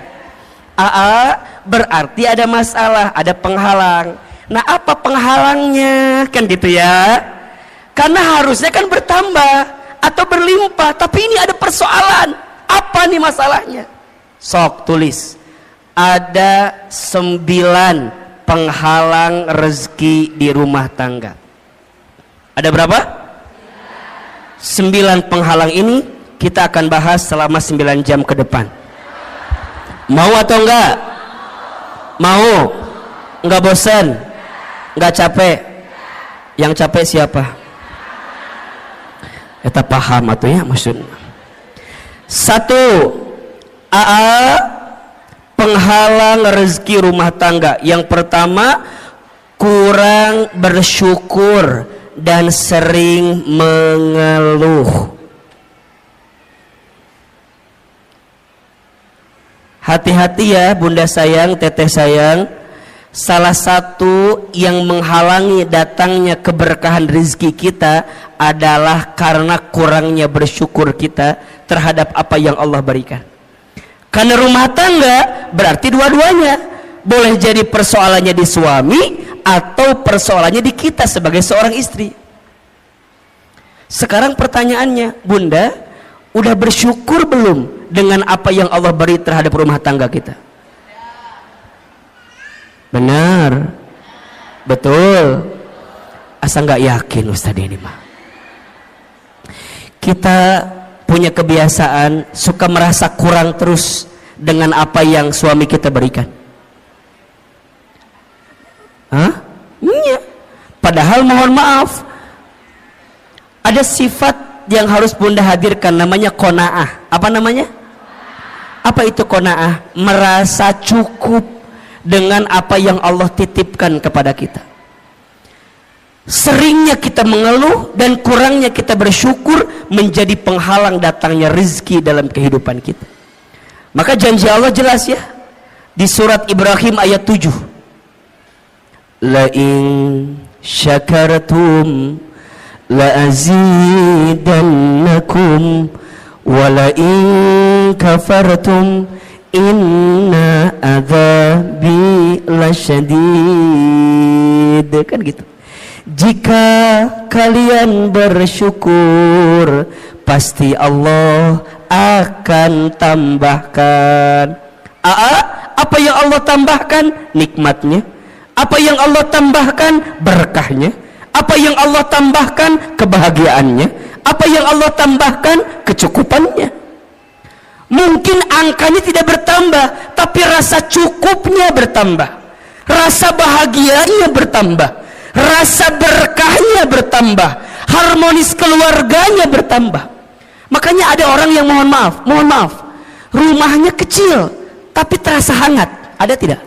Berarti ada masalah, ada penghalang. Nah apa penghalangnya? Kan gitu ya. Karena harusnya kan bertambah atau berlimpah, tapi ini ada persoalan. Apa nih masalahnya? Sok tulis. Ada 9 penghalang rezeki di rumah tangga. Ada berapa? 9 penghalang ini kita akan bahas selama 9 jam ke depan. Mau atau enggak? Mau? Enggak bosan? Enggak capek? Yang capek siapa? Kita paham atau ya maksudnya. 1. Penghalang rezeki rumah tangga. Yang pertama, kurang bersyukur dan sering mengeluh. Hati-hati ya bunda sayang, teteh sayang. Salah satu yang menghalangi datangnya keberkahan rezeki kita adalah karena kurangnya bersyukur kita terhadap apa yang Allah berikan. Karena rumah tangga berarti dua-duanya. Boleh jadi persoalannya di suami atau persoalannya di kita sebagai seorang istri. Sekarang pertanyaannya, bunda, udah bersyukur belum dengan apa yang Allah beri terhadap rumah tangga kita? Benar, betul. Asa nggak yakin Ustadz ini mah. Kita punya kebiasaan suka merasa kurang terus dengan apa yang suami kita berikan. Hah? Iya. Padahal mohon maaf, ada sifat yang harus bunda hadirkan, namanya qanaah. Apa namanya? Apa itu qanaah? Merasa cukup dengan apa yang Allah titipkan kepada kita. Seringnya kita mengeluh dan kurangnya kita bersyukur menjadi penghalang datangnya rezeki dalam kehidupan kita. Maka janji Allah jelas ya di surat Ibrahim ayat 7. La in syakartum la azidannakum wa la in kafartum inna adzabi lasyadid. Kan gitu. Jika kalian bersyukur, pasti Allah akan tambahkan. Apa yang Allah tambahkan? Nikmatnya. Apa yang Allah tambahkan? Berkahnya. Apa yang Allah tambahkan? Kebahagiaannya. Apa yang Allah tambahkan? Kecukupannya. Mungkin angkanya tidak bertambah, tapi rasa cukupnya bertambah, rasa bahagianya bertambah, rasa berkahnya bertambah, harmonis keluarganya bertambah. Makanya ada orang yang mohon maaf, rumahnya kecil tapi terasa hangat. Ada tidak?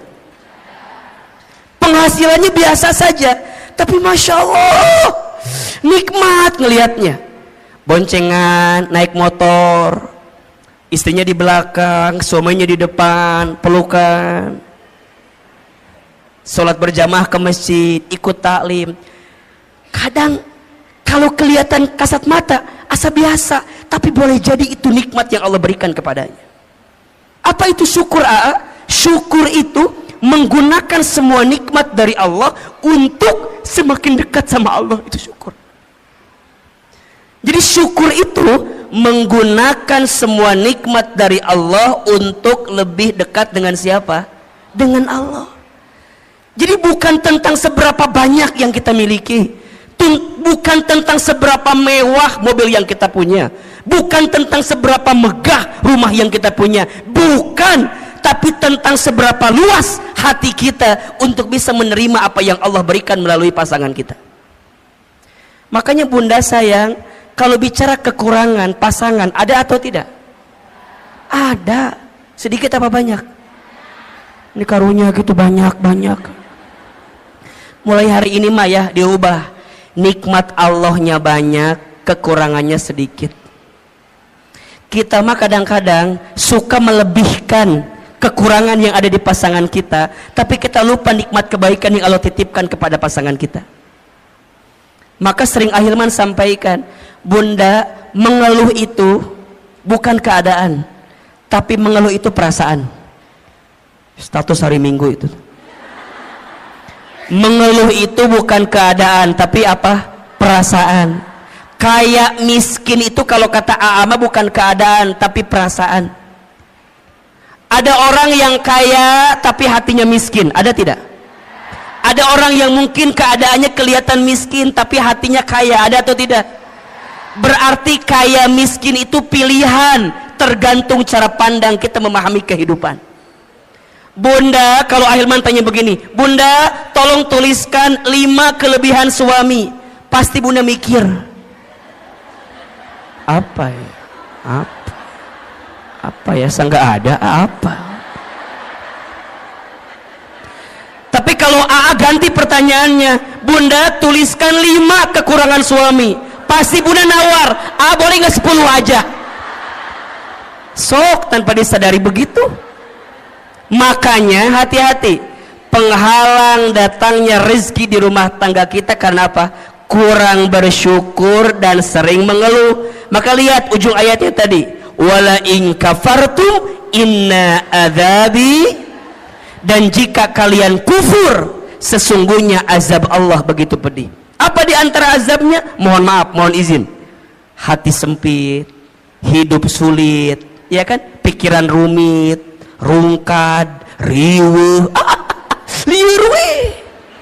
Penghasilannya biasa saja, tapi masya Allah nikmat ngelihatnya. Boncengan, naik motor, istrinya di belakang, suaminya di depan, pelukan, sholat berjamaah ke masjid, ikut taklim. Kadang kalau kelihatan kasat mata asa biasa, tapi boleh jadi itu nikmat yang Allah berikan kepadanya. Apa itu syukur? Syukur itu menggunakan semua nikmat dari Allah untuk semakin dekat sama Allah. Itu syukur. Jadi syukur itu menggunakan semua nikmat dari Allah untuk lebih dekat dengan siapa? Dengan Allah. Jadi bukan tentang seberapa banyak yang kita miliki, bukan tentang seberapa mewah mobil yang kita punya, bukan tentang seberapa megah rumah yang kita punya, bukan, tapi tentang seberapa luas hati kita untuk bisa menerima apa yang Allah berikan melalui pasangan kita. Makanya bunda sayang, kalau bicara kekurangan pasangan, ada atau tidak? Ada. Sedikit apa banyak? Ini karunia gitu banyak. Mulai hari ini mah ya diubah. Nikmat Allahnya banyak, kekurangannya sedikit. Kita mah kadang-kadang suka melebihkan kekurangan yang ada di pasangan kita, tapi kita lupa nikmat kebaikan yang Allah titipkan kepada pasangan kita. Maka sering Ahilman sampaikan, bunda, mengeluh itu bukan keadaan, tapi mengeluh itu perasaan. Status hari Minggu itu. Mengeluh itu bukan keadaan, tapi apa? Perasaan. Kayak miskin itu kalau kata Aama bukan keadaan, tapi perasaan. Ada orang yang kaya tapi hatinya miskin, ada tidak? Ada orang yang mungkin keadaannya kelihatan miskin tapi hatinya kaya, ada atau tidak? Berarti kaya miskin itu pilihan, tergantung cara pandang kita memahami kehidupan. Bunda, kalau Ahilman tanya begini, bunda tolong tuliskan 5 kelebihan suami, pasti bunda mikir apa ya? Apa ya? Nggak ada apa. Tapi kalau AA ganti pertanyaannya, Bunda tuliskan 5 kekurangan suami, pasti bunda nawar, boleh nggak 10 aja, sok tanpa disadari begitu. Makanya hati-hati penghalang datangnya rezeki di rumah tangga kita karena apa? Kurang bersyukur dan sering mengeluh. Maka lihat ujung ayatnya tadi, wala in kafartum inna adzabi, dan jika kalian kufur sesungguhnya azab Allah begitu pedih. Apa di antara azabnya? Mohon maaf, mohon izin, hati sempit, hidup sulit, ya kan? Pikiran rumit, rungkad, riweuh, liur weh,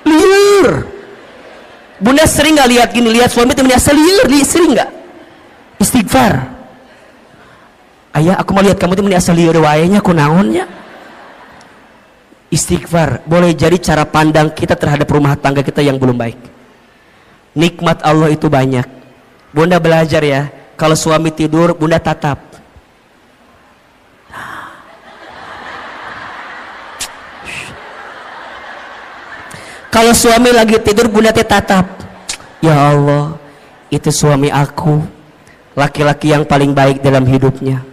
liur. Bunda sering nggak lihat gini, lihat suami temennya seliur, sering nggak? Istighfar. Ayah, aku mau lihat kamu temennya seliur wayanya, kunaonnya. Istighfar boleh jadi cara pandang kita terhadap rumah tangga kita yang belum baik. Nikmat Allah itu banyak. Bunda belajar ya, kalau suami tidur bunda tatap. Kalau suami lagi tidur bunda tatap. Ya Allah, itu suami aku, laki-laki yang paling baik dalam hidupnya.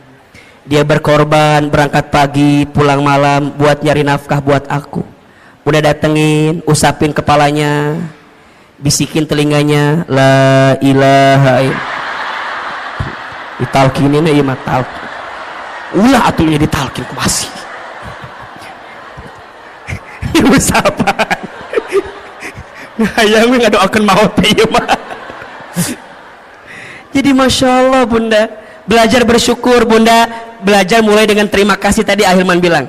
Dia berkorban, berangkat pagi, pulang malam buat nyari nafkah buat aku. Bunda datengin, usapin kepalanya, bisikin telinganya, la ilaha illallah. Ditalkinin ya mah talkin. Ulah atunya ditalkin ku masih. Usapan. Hayang nggak doakan maut ya mah. Jadi masya Allah bunda, belajar bersyukur bunda, belajar mulai dengan terima kasih. Tadi Ahilman bilang,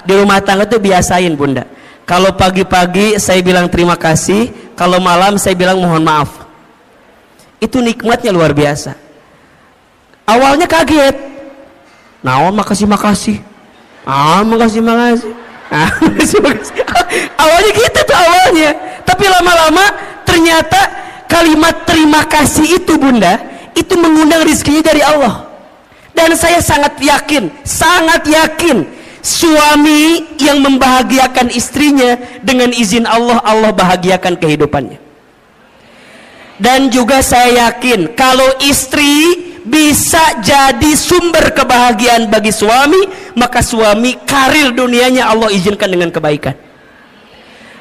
di rumah tangga tuh biasain bunda, kalau pagi-pagi saya bilang terima kasih, kalau malam saya bilang mohon maaf. Itu nikmatnya luar biasa. Awalnya kaget, naon makasih makasih, makasih makasih. Awalnya gitu tuh awalnya, tapi lama-lama ternyata kalimat terima kasih itu bunda, itu mengundang rezekinya dari Allah. Dan saya sangat yakin suami yang membahagiakan istrinya dengan izin Allah, Allah bahagiakan kehidupannya. Dan juga saya yakin kalau istri bisa jadi sumber kebahagiaan bagi suami, maka suami karir dunianya Allah izinkan dengan kebaikan.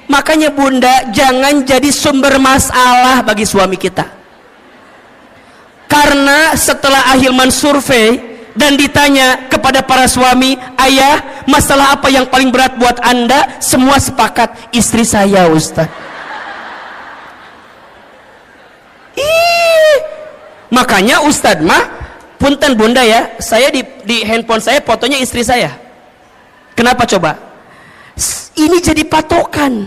Makanya bunda jangan jadi sumber masalah bagi suami kita. Karena setelah Ahilman survei dan ditanya kepada para suami, ayah masalah apa yang paling berat buat anda? Semua sepakat istri saya Ustaz. Makanya Ustadz mah punten bunda ya, saya di handphone saya fotonya istri saya. Kenapa coba? Ini jadi patokan.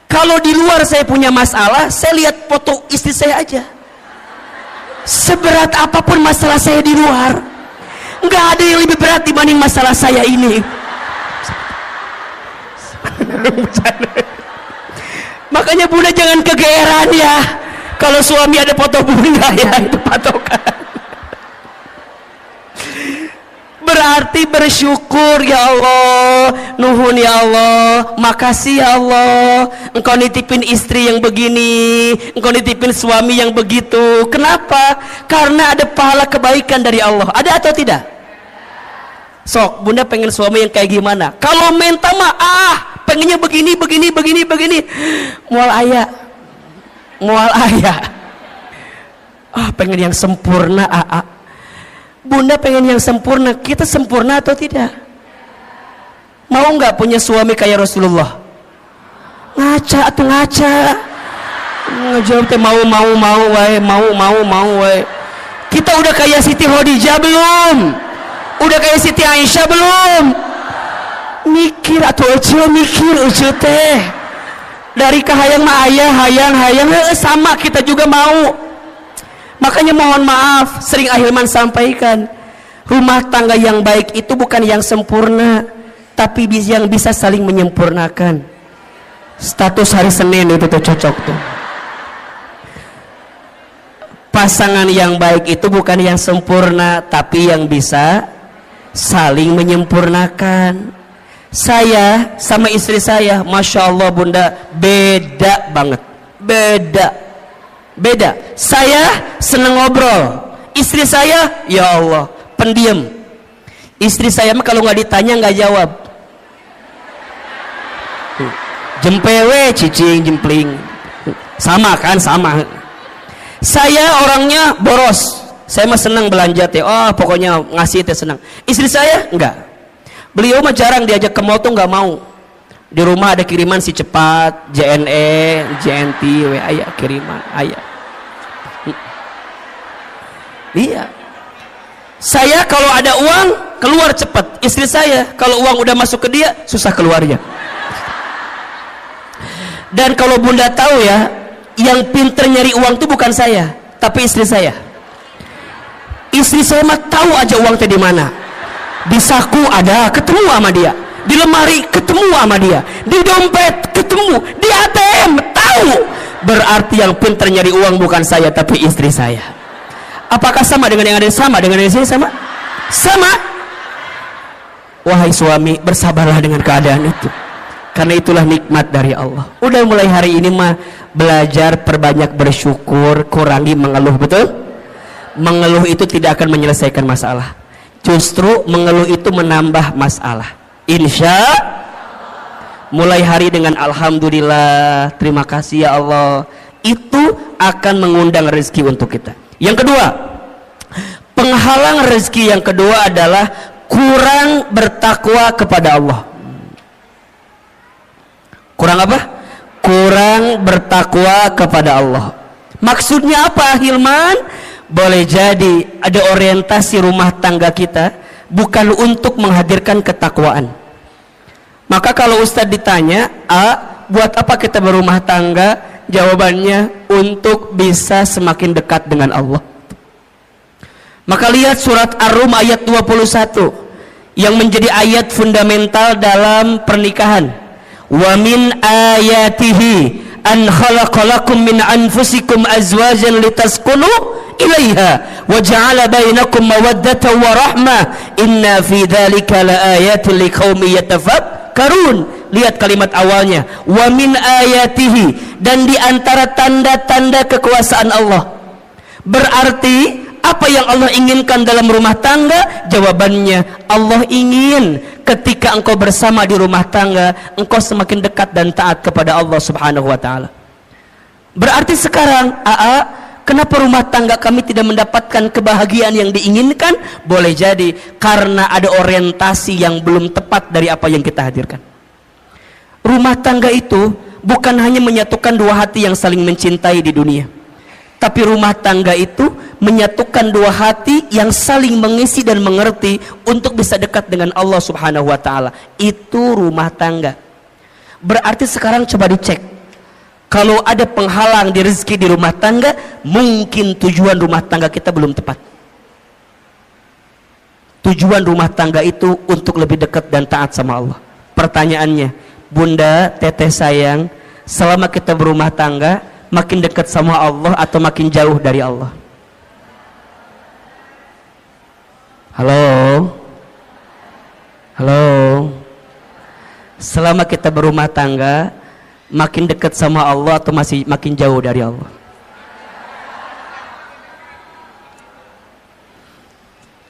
Kalau di luar saya punya masalah, saya lihat foto istri saya aja. Seberat apapun masalah saya di luar, nggak ada yang lebih berat dibanding masalah saya ini. Makanya bunda jangan kegeeran ya kalau suami ada foto bunda ya, itu patokan. Berarti bersyukur, ya Allah, nuhun ya Allah, makasih ya Allah, engkau nitipin istri yang begini, engkau nitipin suami yang begitu. Kenapa? Karena ada pahala kebaikan dari Allah. Ada atau tidak? Sok bunda pengen suami yang kayak gimana? Kalau minta mah pengennya begini mual ayah pengen yang sempurna. Bunda pengen yang sempurna, kita sempurna atau tidak? Mau nggak punya suami kayak Rasulullah? Ngaca atau ngaca? Ngejawab teh mau wae. Kita udah kayak Siti Khadijah belum? Udah kayak Siti Aisyah belum? Mikir atau mikir teh. Dari kahayang mah ayah hayang sama, kita juga mau. Makanya mohon maaf, sering Ahilman sampaikan, rumah tangga yang baik itu bukan yang sempurna, tapi yang bisa saling menyempurnakan. Status hari Senin itu tuh cocok tuh. Pasangan yang baik itu bukan yang sempurna, tapi yang bisa saling menyempurnakan. Saya sama istri saya, Masya Allah bunda, beda banget. Beda. Saya seneng ngobrol, istri saya, ya Allah, pendiam. Istri saya mah kalau nggak ditanya nggak jawab. Jempewe, cicing, jempling. Sama kan, sama. Saya orangnya boros. Saya mah seneng belanja teh. Oh, pokoknya ngasih teh senang. Istri saya enggak. Beliau mah jarang diajak ke mall tuh nggak mau. Di rumah ada kiriman si cepat, JNE, JNT, WA ya kiriman, ayah. Iya. Saya kalau ada uang keluar cepat. Istri saya kalau uang udah masuk ke dia susah keluarnya. Dan kalau bunda tahu ya, yang pinter nyari uang itu bukan saya, tapi istri saya. Istri saya mah tahu aja uang teh di mana. Di saku ada, ketemu sama dia. Di lemari ketemu sama dia. Di dompet ketemu. Di ATM tahu. Berarti yang pintar nyari uang bukan saya, tapi istri saya. Apakah sama dengan yang ada sama dengan yang saya? Sama. Wahai suami, bersabarlah dengan keadaan itu. Karena itulah nikmat dari Allah. Udah mulai hari ini mah belajar perbanyak bersyukur, kurangi mengeluh, betul? Mengeluh itu tidak akan menyelesaikan masalah. Justru mengeluh itu menambah masalah. Insya mulai hari dengan alhamdulillah, terima kasih ya Allah, itu akan mengundang rezeki untuk kita. Yang kedua, penghalang rezeki yang kedua adalah kurang bertakwa kepada Allah. Kurang apa? Kurang bertakwa kepada Allah. Maksudnya apa, Hilman? Boleh jadi ada orientasi rumah tangga kita bukan untuk menghadirkan ketakwaan. Maka kalau Ustadz ditanya, buat apa kita berumah tangga? Jawabannya untuk bisa semakin dekat dengan Allah. Maka lihat surat Ar-Rum ayat 21 yang menjadi ayat fundamental dalam pernikahan. Wa min ayatihi an khalaqalakum min anfusikum azwajan litaskunu ilaiha wa ja'ala bainakum mawaddatan wa rahmah inna fi dzalika laayatin liqaumin yatafakkarun. Lihat kalimat awalnya, wa min ayatihi, dan di antara tanda-tanda kekuasaan Allah. Berarti apa yang Allah inginkan dalam rumah tangga? Jawabannya, Allah ingin ketika engkau bersama di rumah tangga, engkau semakin dekat dan taat kepada Allah Subhanahu wa ta'ala. Berarti sekarang, kenapa rumah tangga kami tidak mendapatkan kebahagiaan yang diinginkan? Boleh jadi karena ada orientasi yang belum tepat dari apa yang kita hadirkan. Rumah tangga itu bukan hanya menyatukan dua hati yang saling mencintai di dunia, tapi rumah tangga itu menyatukan dua hati yang saling mengisi dan mengerti untuk bisa dekat dengan Allah Subhanahu wa ta'ala. Itu rumah tangga. Berarti sekarang coba dicek, kalau ada penghalang di rezeki di rumah tangga, mungkin tujuan rumah tangga kita belum tepat. Tujuan rumah tangga itu untuk lebih dekat dan taat sama Allah. Pertanyaannya, bunda, teteh sayang, selama kita berumah tangga, makin dekat sama Allah atau makin jauh dari Allah? Halo? Halo? Selama kita berumah tangga, makin dekat sama Allah atau masih makin jauh dari Allah?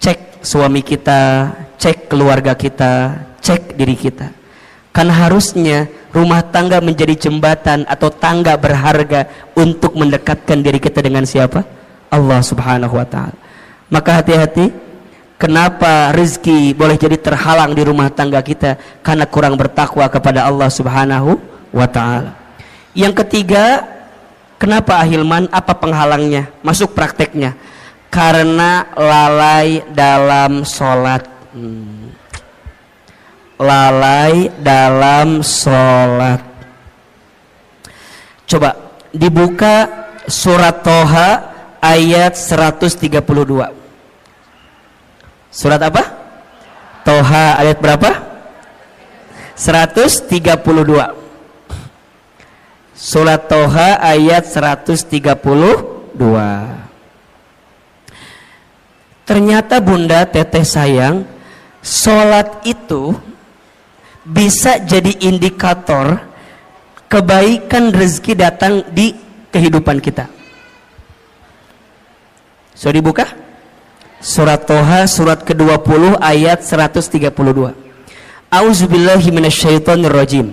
Cek suami kita, cek keluarga kita, cek diri kita. Kan harusnya rumah tangga menjadi jembatan atau tangga berharga untuk mendekatkan diri kita dengan siapa? Allah Subhanahu wa ta'ala. Maka hati-hati, kenapa rezeki boleh jadi terhalang di rumah tangga kita? Karena kurang bertakwa kepada Allah Subhanahu wa ta'ala. Yang ketiga, kenapa Ahilman? Apa penghalangnya? Masuk prakteknya. Karena lalai dalam sholat. Lalai dalam sholat. Coba dibuka surat Toha ayat 132. Surat apa? Toha ayat berapa? 132. Surat Toha ayat 132. Ternyata bunda, teteh sayang, sholat itu bisa jadi indikator kebaikan rezeki datang di kehidupan kita. Sudah dibuka? Surat Toha surat ke-20 ayat 132. A'udzubillahi minasyaitonirrajim.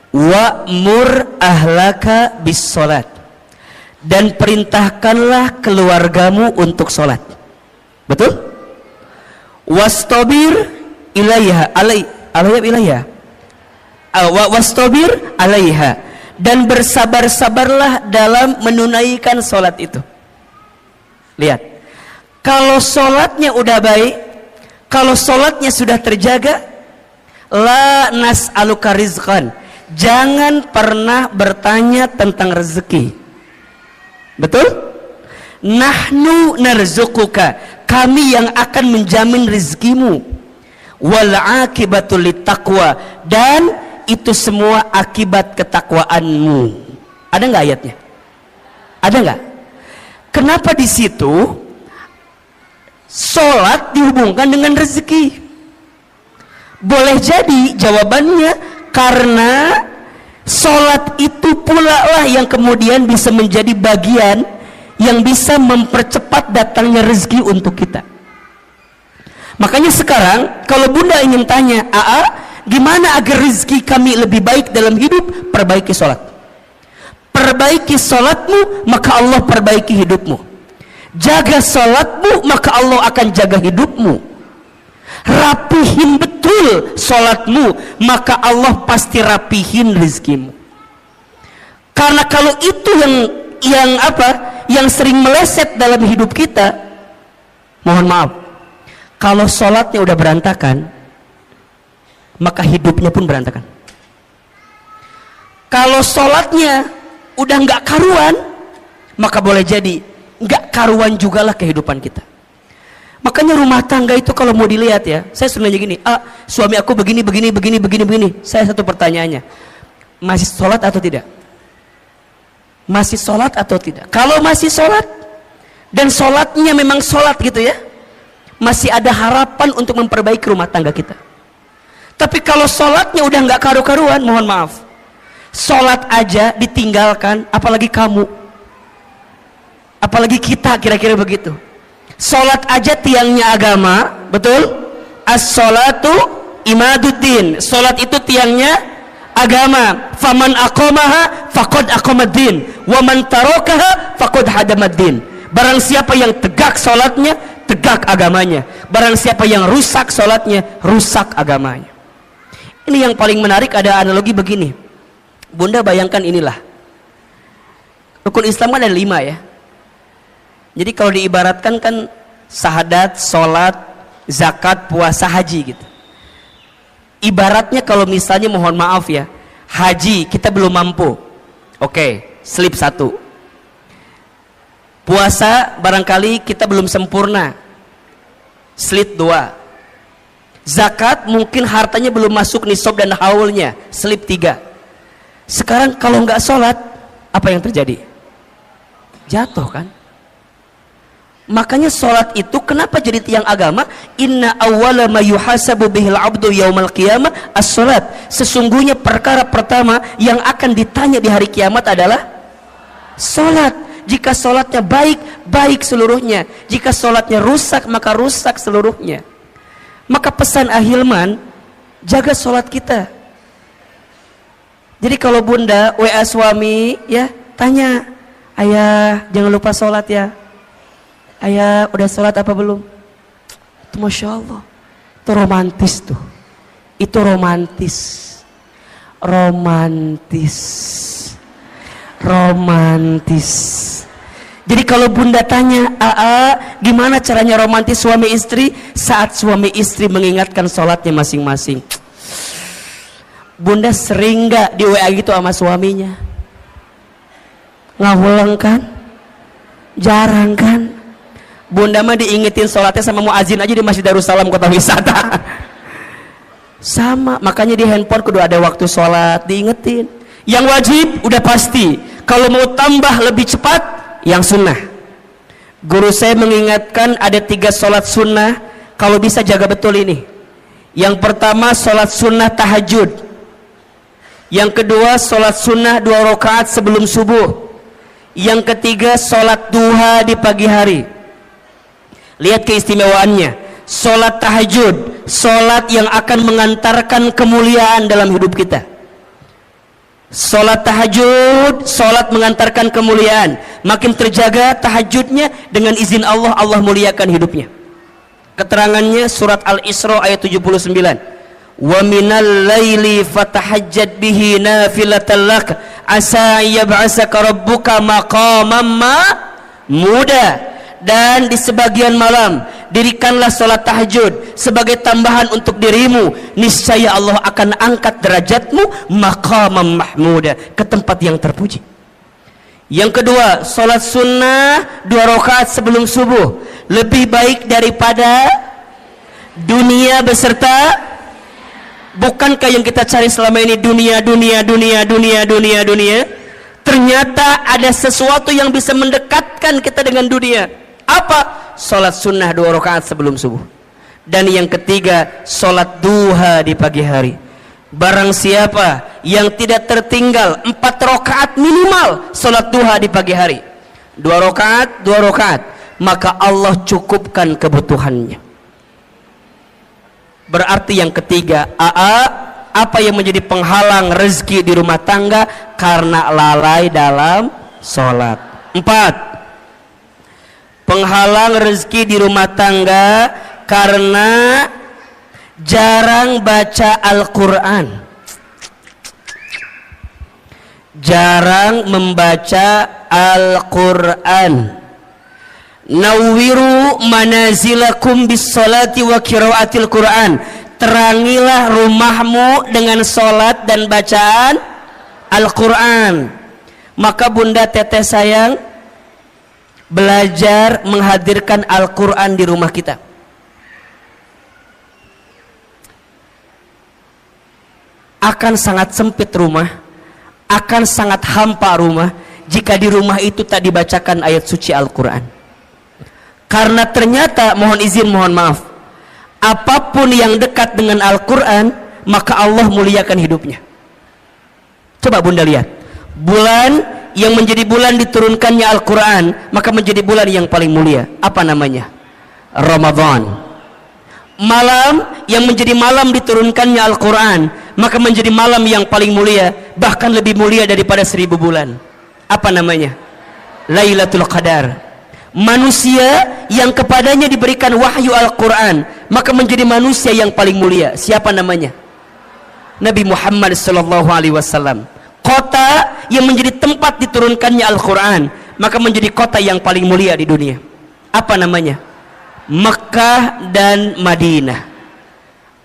Wa'mur ahlaka bis salat. Dan perintahkanlah keluargamu untuk salat. Betul? Wastabir ilaiha wastabir alaiha, dan bersabar-sabarlah dalam menunaikan salat itu. Lihat, kalau salatnya udah baik, kalau salatnya sudah terjaga, la nas'aluka rizqan, jangan pernah bertanya tentang rezeki. Betul? Nahnu narzuquka, kami yang akan menjamin rezekimu. Wal akibatu littaqwa, dan itu semua akibat ketakwaanmu. Ada nggak ayatnya? Ada nggak? Kenapa di situ sholat dihubungkan dengan rezeki? Boleh jadi jawabannya karena sholat itu pula lah yang kemudian bisa menjadi bagian yang bisa mempercepat datangnya rezeki untuk kita. Makanya sekarang kalau bunda ingin tanya, gimana agar rezeki kami lebih baik dalam hidup? Perbaiki sholat. Perbaiki sholatmu, maka Allah perbaiki hidupmu. Jaga sholatmu, maka Allah akan jaga hidupmu. Rapihin betul sholatmu, maka Allah pasti rapihin rezekimu. Karena kalau itu yang sering meleset dalam hidup kita, mohon maaf, kalau sholatnya udah berantakan, maka hidupnya pun berantakan. Kalau sholatnya udah nggak karuan, maka boleh jadi nggak karuan juga lah kehidupan kita. Makanya rumah tangga itu kalau mau dilihat ya, saya sering nanya gini, suami aku begini. Saya satu pertanyaannya, masih sholat atau tidak? Masih sholat atau tidak? Kalau masih sholat dan sholatnya memang sholat gitu ya, masih ada harapan untuk memperbaiki rumah tangga kita. Tapi kalau sholatnya udah nggak karu-karuan, mohon maaf, sholat aja ditinggalkan, apalagi kamu, apalagi kita, kira-kira begitu. Sholat aja tiangnya agama, betul? As-sholatu imaduddin, sholat itu tiangnya agama. Faman aqamaha faqad aqamaddin, wa man tarakaha faqad hadamaddin. Barang siapa yang tegak sholatnya, tegak agamanya. Barang siapa yang rusak sholatnya, rusak agamanya. Ini yang paling menarik, ada analogi begini. Bunda bayangkan inilah, rukun Islam kan ada 5 ya. Jadi kalau diibaratkan kan syahadat, sholat, zakat, puasa, haji gitu. Ibaratnya kalau misalnya mohon maaf ya, haji kita belum mampu, oke, slip 1. Puasa barangkali kita belum sempurna, slip 2. Zakat mungkin hartanya belum masuk nisab dan haulnya, slip 3. Sekarang kalau nggak sholat, apa yang terjadi? Jatuh kan? Makanya sholat itu kenapa jadi tiang agama? Inna awwala ma yuhasabu bihil abdu yaumal qiyamah as-sholat. Sesungguhnya perkara pertama yang akan ditanya di hari kiamat adalah sholat. Jika sholatnya baik, baik seluruhnya. Jika sholatnya rusak, maka rusak seluruhnya. Maka pesan Ahilman, jaga sholat kita. Jadi kalau bunda WA suami ya, tanya, ayah jangan lupa sholat ya. Ayah udah sholat apa belum? Itu Masya Allah, itu romantis tuh. Itu romantis. Jadi kalau bunda tanya, gimana caranya romantis suami istri? Saat suami istri mengingatkan sholatnya masing-masing. Bunda sering gak di WA gitu sama suaminya? Ngawulang kan? Jarang kan? Bunda mah diingetin sholatnya sama muazin aja di Masjid Darussalam Kota Wisata. Sama, makanya di handphone kudu ada waktu sholat, diingetin. Yang wajib udah pasti. Kalau mau tambah lebih cepat, yang sunnah. Guru saya mengingatkan ada 3 sholat sunnah, kalau bisa jaga betul ini. Yang pertama sholat sunnah tahajud, yang kedua sholat sunnah 2 rakaat sebelum subuh, yang ketiga sholat duha di pagi hari. Lihat keistimewaannya. Sholat tahajud, sholat yang akan mengantarkan kemuliaan dalam hidup kita. Sholat tahajud, sholat mengantarkan kemuliaan. Makin terjaga tahajudnya, dengan izin Allah, Allah muliakan hidupnya. Keterangannya surat Al-Isra ayat 79. Wa minal laili fatahajjad bihi nafilatan lak asa yab'asaka rabbuka maqaman mahmuda. Dan di sebagian malam dirikanlah sholat tahajud sebagai tambahan untuk dirimu, niscaya Allah akan angkat derajatmu maqaman mahmuda, ke tempat yang terpuji. Yang kedua, sholat sunnah 2 rakaat sebelum subuh lebih baik daripada dunia beserta. Bukankah yang kita cari selama ini dunia? Ternyata ada sesuatu yang bisa mendekatkan kita dengan dunia. Apa? Sholat sunnah 2 rakaat sebelum subuh. Dan yang ketiga, sholat duha di pagi hari. Barang siapa yang tidak tertinggal 4 rakaat minimal sholat duha di pagi hari, 2 rakaat, maka Allah cukupkan kebutuhannya. Berarti yang ketiga, apa yang menjadi penghalang rezeki di rumah tangga? Karena lalai dalam sholat. 4, penghalang rezeki di rumah tangga karena jarang baca Al-Quran, jarang membaca Al-Quran. Nawwiru manazilakum bis salati wa qiraatil Quran. Terangilah rumahmu dengan salat dan bacaan Al-Quran. Maka Bunda Teteh sayang, belajar menghadirkan Al-Quran di rumah kita. Akan sangat sempit rumah, akan sangat hampa rumah jika di rumah itu tak dibacakan ayat suci Al-Quran. Karena ternyata, mohon maaf, apapun yang dekat dengan Al-Quran, maka Allah muliakan hidupnya. Coba Bunda lihat, bulan yang menjadi bulan diturunkannya Al-Quran, maka menjadi bulan yang paling mulia. Apa namanya? Ramadan. Malam yang menjadi malam diturunkannya Al-Quran, maka menjadi malam yang paling mulia, bahkan lebih mulia daripada 1000 bulan. Apa namanya? Lailatul Qadar. Manusia yang kepadanya diberikan wahyu Al-Quran, maka menjadi manusia yang paling mulia. Siapa namanya? Nabi Muhammad SAW. Kota yang menjadi tempat diturunkannya Al-Quran, maka menjadi kota yang paling mulia di dunia. Apa namanya? Mekah dan Madinah.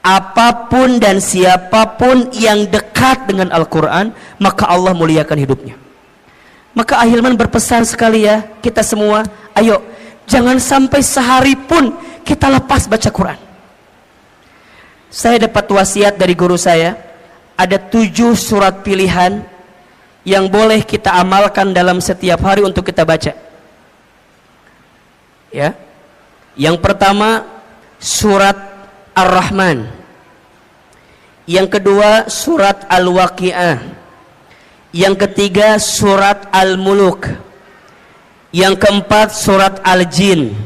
Apapun dan siapapun yang dekat dengan Al-Quran, maka Allah muliakan hidupnya. Maka Ahilman berpesan sekali ya, kita semua, ayo jangan sampai sehari pun kita lepas baca Quran. Saya dapat wasiat dari guru saya, ada 7 surat pilihan yang boleh kita amalkan dalam setiap hari untuk kita baca. Ya. Yang pertama, surat Ar-Rahman. Yang kedua, surat Al-Waqi'ah. Yang ketiga, surat Al-Muluk. Yang keempat, surat Al-Jin.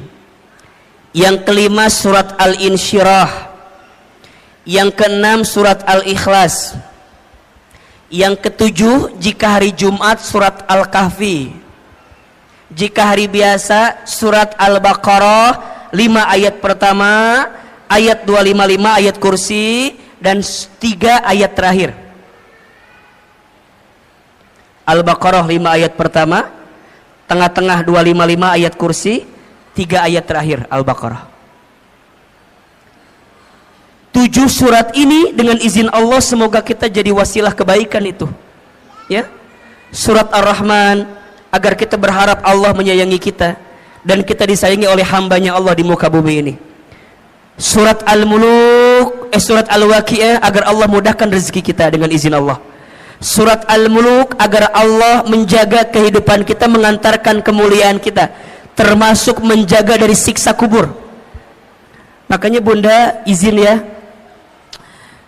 Yang kelima, surat Al-Insyirah. Yang keenam, surat Al-Ikhlas. Yang ketujuh, jika hari Jumat, surat Al-Kahfi. Jika hari biasa, surat Al-Baqarah 5 ayat pertama, ayat 255 ayat kursi, dan 3 ayat terakhir. Al-Baqarah 5 ayat pertama, tengah-tengah 255 ayat kursi, 3 ayat terakhir Al-Baqarah. 7 surat ini dengan izin Allah semoga kita jadi wasilah kebaikan itu. Ya. Surat Ar-Rahman agar kita berharap Allah menyayangi kita dan kita disayangi oleh hambanya Allah di muka bumi ini. Surat Al-Muluk, surat Al-Waqi'ah agar Allah mudahkan rezeki kita dengan izin Allah. Surat Al-Muluk agar Allah menjaga kehidupan kita, mengantarkan kemuliaan kita, termasuk menjaga dari siksa kubur. Makanya Bunda izin ya,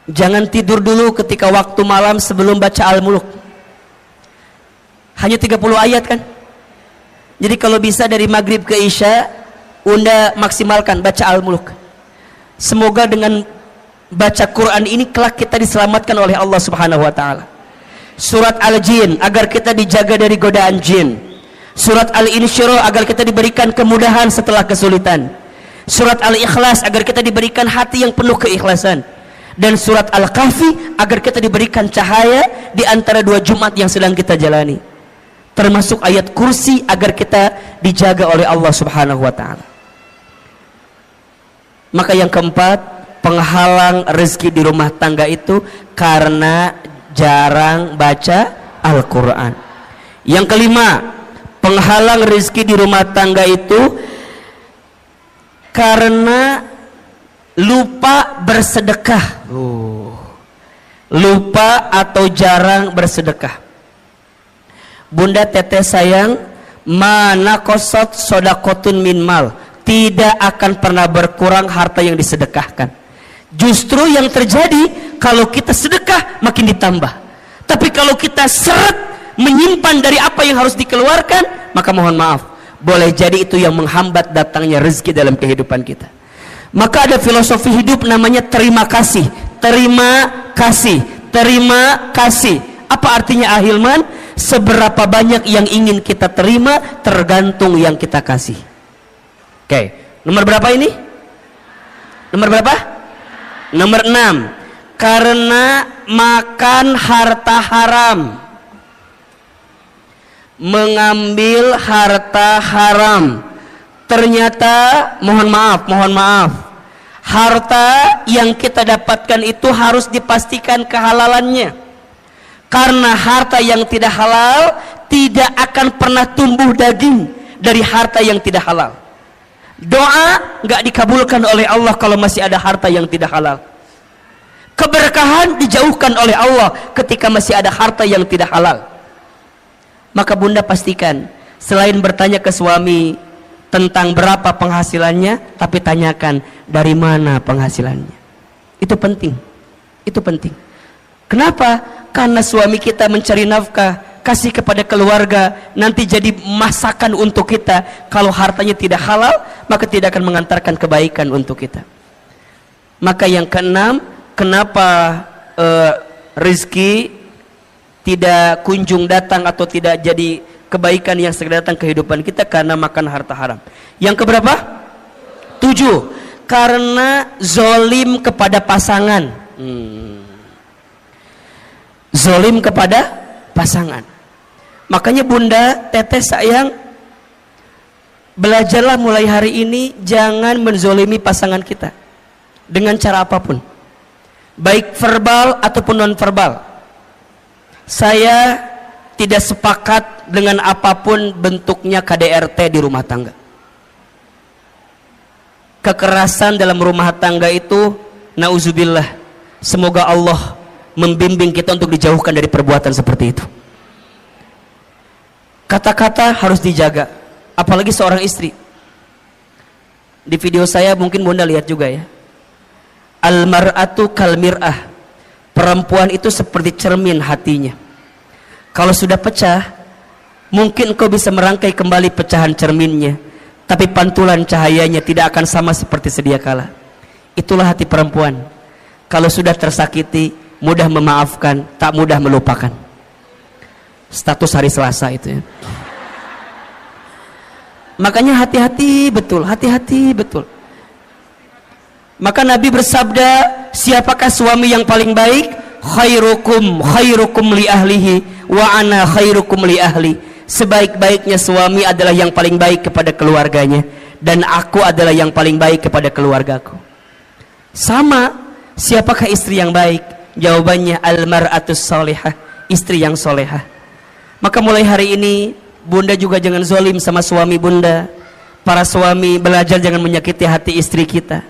Jangan tidur dulu ketika waktu malam sebelum baca Al-Muluk. Hanya 30 ayat kan? Jadi kalau bisa dari maghrib ke isya, Unda maksimalkan baca Al-Muluk. Semoga dengan baca Quran ini kelak kita diselamatkan oleh Allah Subhanahu wa taala. Surat Al-Jin agar kita dijaga dari godaan jin. Surat Al-Insyirah agar kita diberikan kemudahan setelah kesulitan. Surat Al-Ikhlas agar kita diberikan hati yang penuh keikhlasan. Dan surat Al-Kahfi agar kita diberikan cahaya di antara 2 Jumat yang sedang kita jalani. Termasuk ayat kursi agar kita dijaga oleh Allah Subhanahu wa taala. Maka yang keempat, penghalang rezeki di rumah tangga itu karena jarang baca Al-Quran. Yang kelima, penghalang rezeki di rumah tangga itu karena lupa bersedekah. Lupa atau jarang bersedekah. Bunda teteh sayang, mana kosot sodakotun min mal, tidak akan pernah berkurang harta yang disedekahkan. Justru yang terjadi kalau kita sedekah makin ditambah. Tapi kalau kita seret menyimpan dari apa yang harus dikeluarkan, maka mohon maaf, boleh jadi itu yang menghambat datangnya rezeki dalam kehidupan kita. Maka ada filosofi hidup namanya terima kasih. Terima kasih, terima kasih. Apa artinya Ahilman? Seberapa banyak yang ingin kita terima tergantung yang kita kasih. Oke, nomor berapa ini? Nomor berapa? Nomor 6. Karena makan harta haram, mengambil harta haram. Ternyata mohon maaf, harta yang kita dapatkan itu harus dipastikan kehalalannya. Karena harta yang tidak halal tidak akan pernah tumbuh daging dari harta yang tidak halal. Doa nggak dikabulkan oleh Allah kalau masih ada harta yang tidak halal. Keberkahan dijauhkan oleh Allah ketika masih ada harta yang tidak halal. Maka bunda pastikan, selain bertanya ke suami tentang berapa penghasilannya, tapi tanyakan dari mana penghasilannya. Itu penting. Itu penting. Kenapa? Karena suami kita mencari nafkah, kasih kepada keluarga, nanti jadi masakan untuk kita. Kalau hartanya tidak halal, maka tidak akan mengantarkan kebaikan untuk kita. Maka yang keenam, kenapa rezeki tidak kunjung datang atau tidak jadi kebaikan yang segera datang kehidupan kita? Karena makan harta haram. Yang keberapa? 7. Karena zolim kepada pasangan. Zolim kepada pasangan. Makanya bunda, teteh sayang, belajarlah mulai hari ini jangan menzolimi pasangan kita dengan cara apapun, baik verbal ataupun non verbal. Saya tidak sepakat dengan apapun bentuknya KDRT di rumah tangga. Kekerasan dalam rumah tangga itu, nauzubillah, semoga Allah membimbing kita untuk dijauhkan dari perbuatan seperti itu. Kata-kata harus dijaga, apalagi seorang istri. Di video saya mungkin bunda lihat juga ya, al-mar'atu kal mir'ah, perempuan itu seperti cermin hatinya. Kalau sudah pecah, mungkin kau bisa merangkai kembali pecahan cerminnya, tapi pantulan cahayanya tidak akan sama seperti sedia kala. Itulah hati perempuan. Kalau sudah tersakiti, mudah memaafkan, tak mudah melupakan. Status hari Selasa itu ya. Makanya hati-hati betul, hati-hati betul. Maka Nabi bersabda, siapakah suami yang paling baik? Khairukum li ahlihi wa ana khairukum li ahli. Sebaik-baiknya suami adalah yang paling baik kepada keluarganya, dan aku adalah yang paling baik kepada keluargaku. Sama, siapakah istri yang baik? Jawabannya al-mar'atus salihah, istri yang solehah. Maka mulai hari ini bunda juga jangan zolim sama suami bunda. Para suami belajar jangan menyakiti hati istri kita.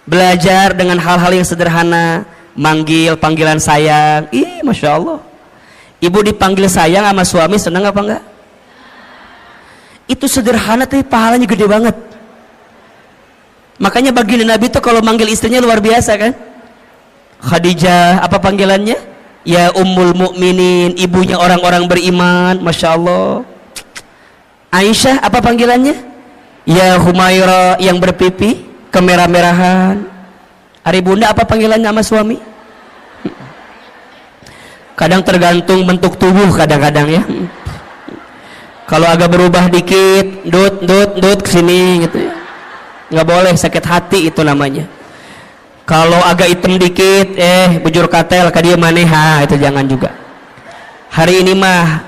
Belajar dengan hal-hal yang sederhana, manggil panggilan sayang. Ih, masya Allah, ibu dipanggil sayang sama suami senang apa enggak? Itu sederhana tapi pahalanya gede banget. Makanya baginda Nabi itu kalau manggil istrinya luar biasa kan. Khadijah apa panggilannya? Ya Ummul Mukminin, ibunya orang-orang beriman, Masya Allah. Aisyah apa panggilannya? Ya Humaira yang berpipi kemerah-merahan. Hari bunda apa panggilannya sama suami? Kadang tergantung bentuk tubuh kadang-kadang ya. Kalau agak berubah dikit, dut kesini gitu ya. Nggak boleh, sakit hati itu namanya. Kalau agak hitam dikit, bujur katel ka dia maneha, itu jangan juga. Hari ini mah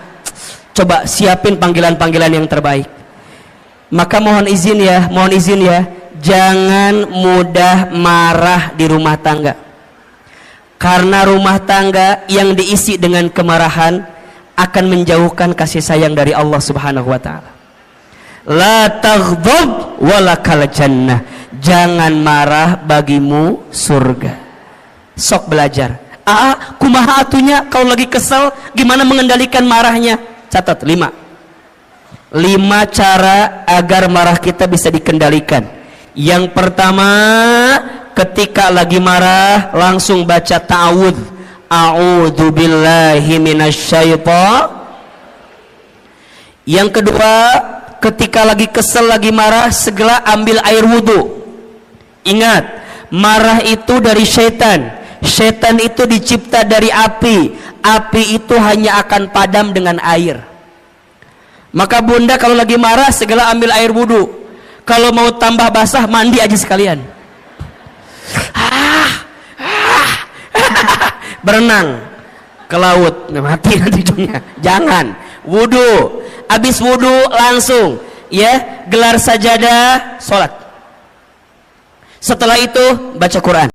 coba siapin panggilan-panggilan yang terbaik. Maka mohon izin ya, jangan mudah marah di rumah tangga. Karena rumah tangga yang diisi dengan kemarahan akan menjauhkan kasih sayang dari Allah Subhanahu wa taala. La taghdab walakal jannah. Jangan marah, bagimu surga. Sok belajar. Kumaha atunya kalau lagi kesel gimana mengendalikan marahnya? Catat 5 cara agar marah kita bisa dikendalikan. Yang pertama, ketika lagi marah langsung baca ta'awudz. A'udzu billahi minasyaitonir. Yang kedua, ketika lagi kesel, lagi marah, segera ambil air wudu. Ingat, marah itu dari syaitan. Syaitan itu dicipta dari api. Api itu hanya akan padam dengan air. Maka bunda kalau lagi marah segera ambil air wudu. Kalau mau tambah basah, mandi aja sekalian. Berenang ke laut, mati nanti ujungnya. Jangan. Wudu. Habis wudu langsung ya gelar sajadah, sholat. Setelah itu baca Quran.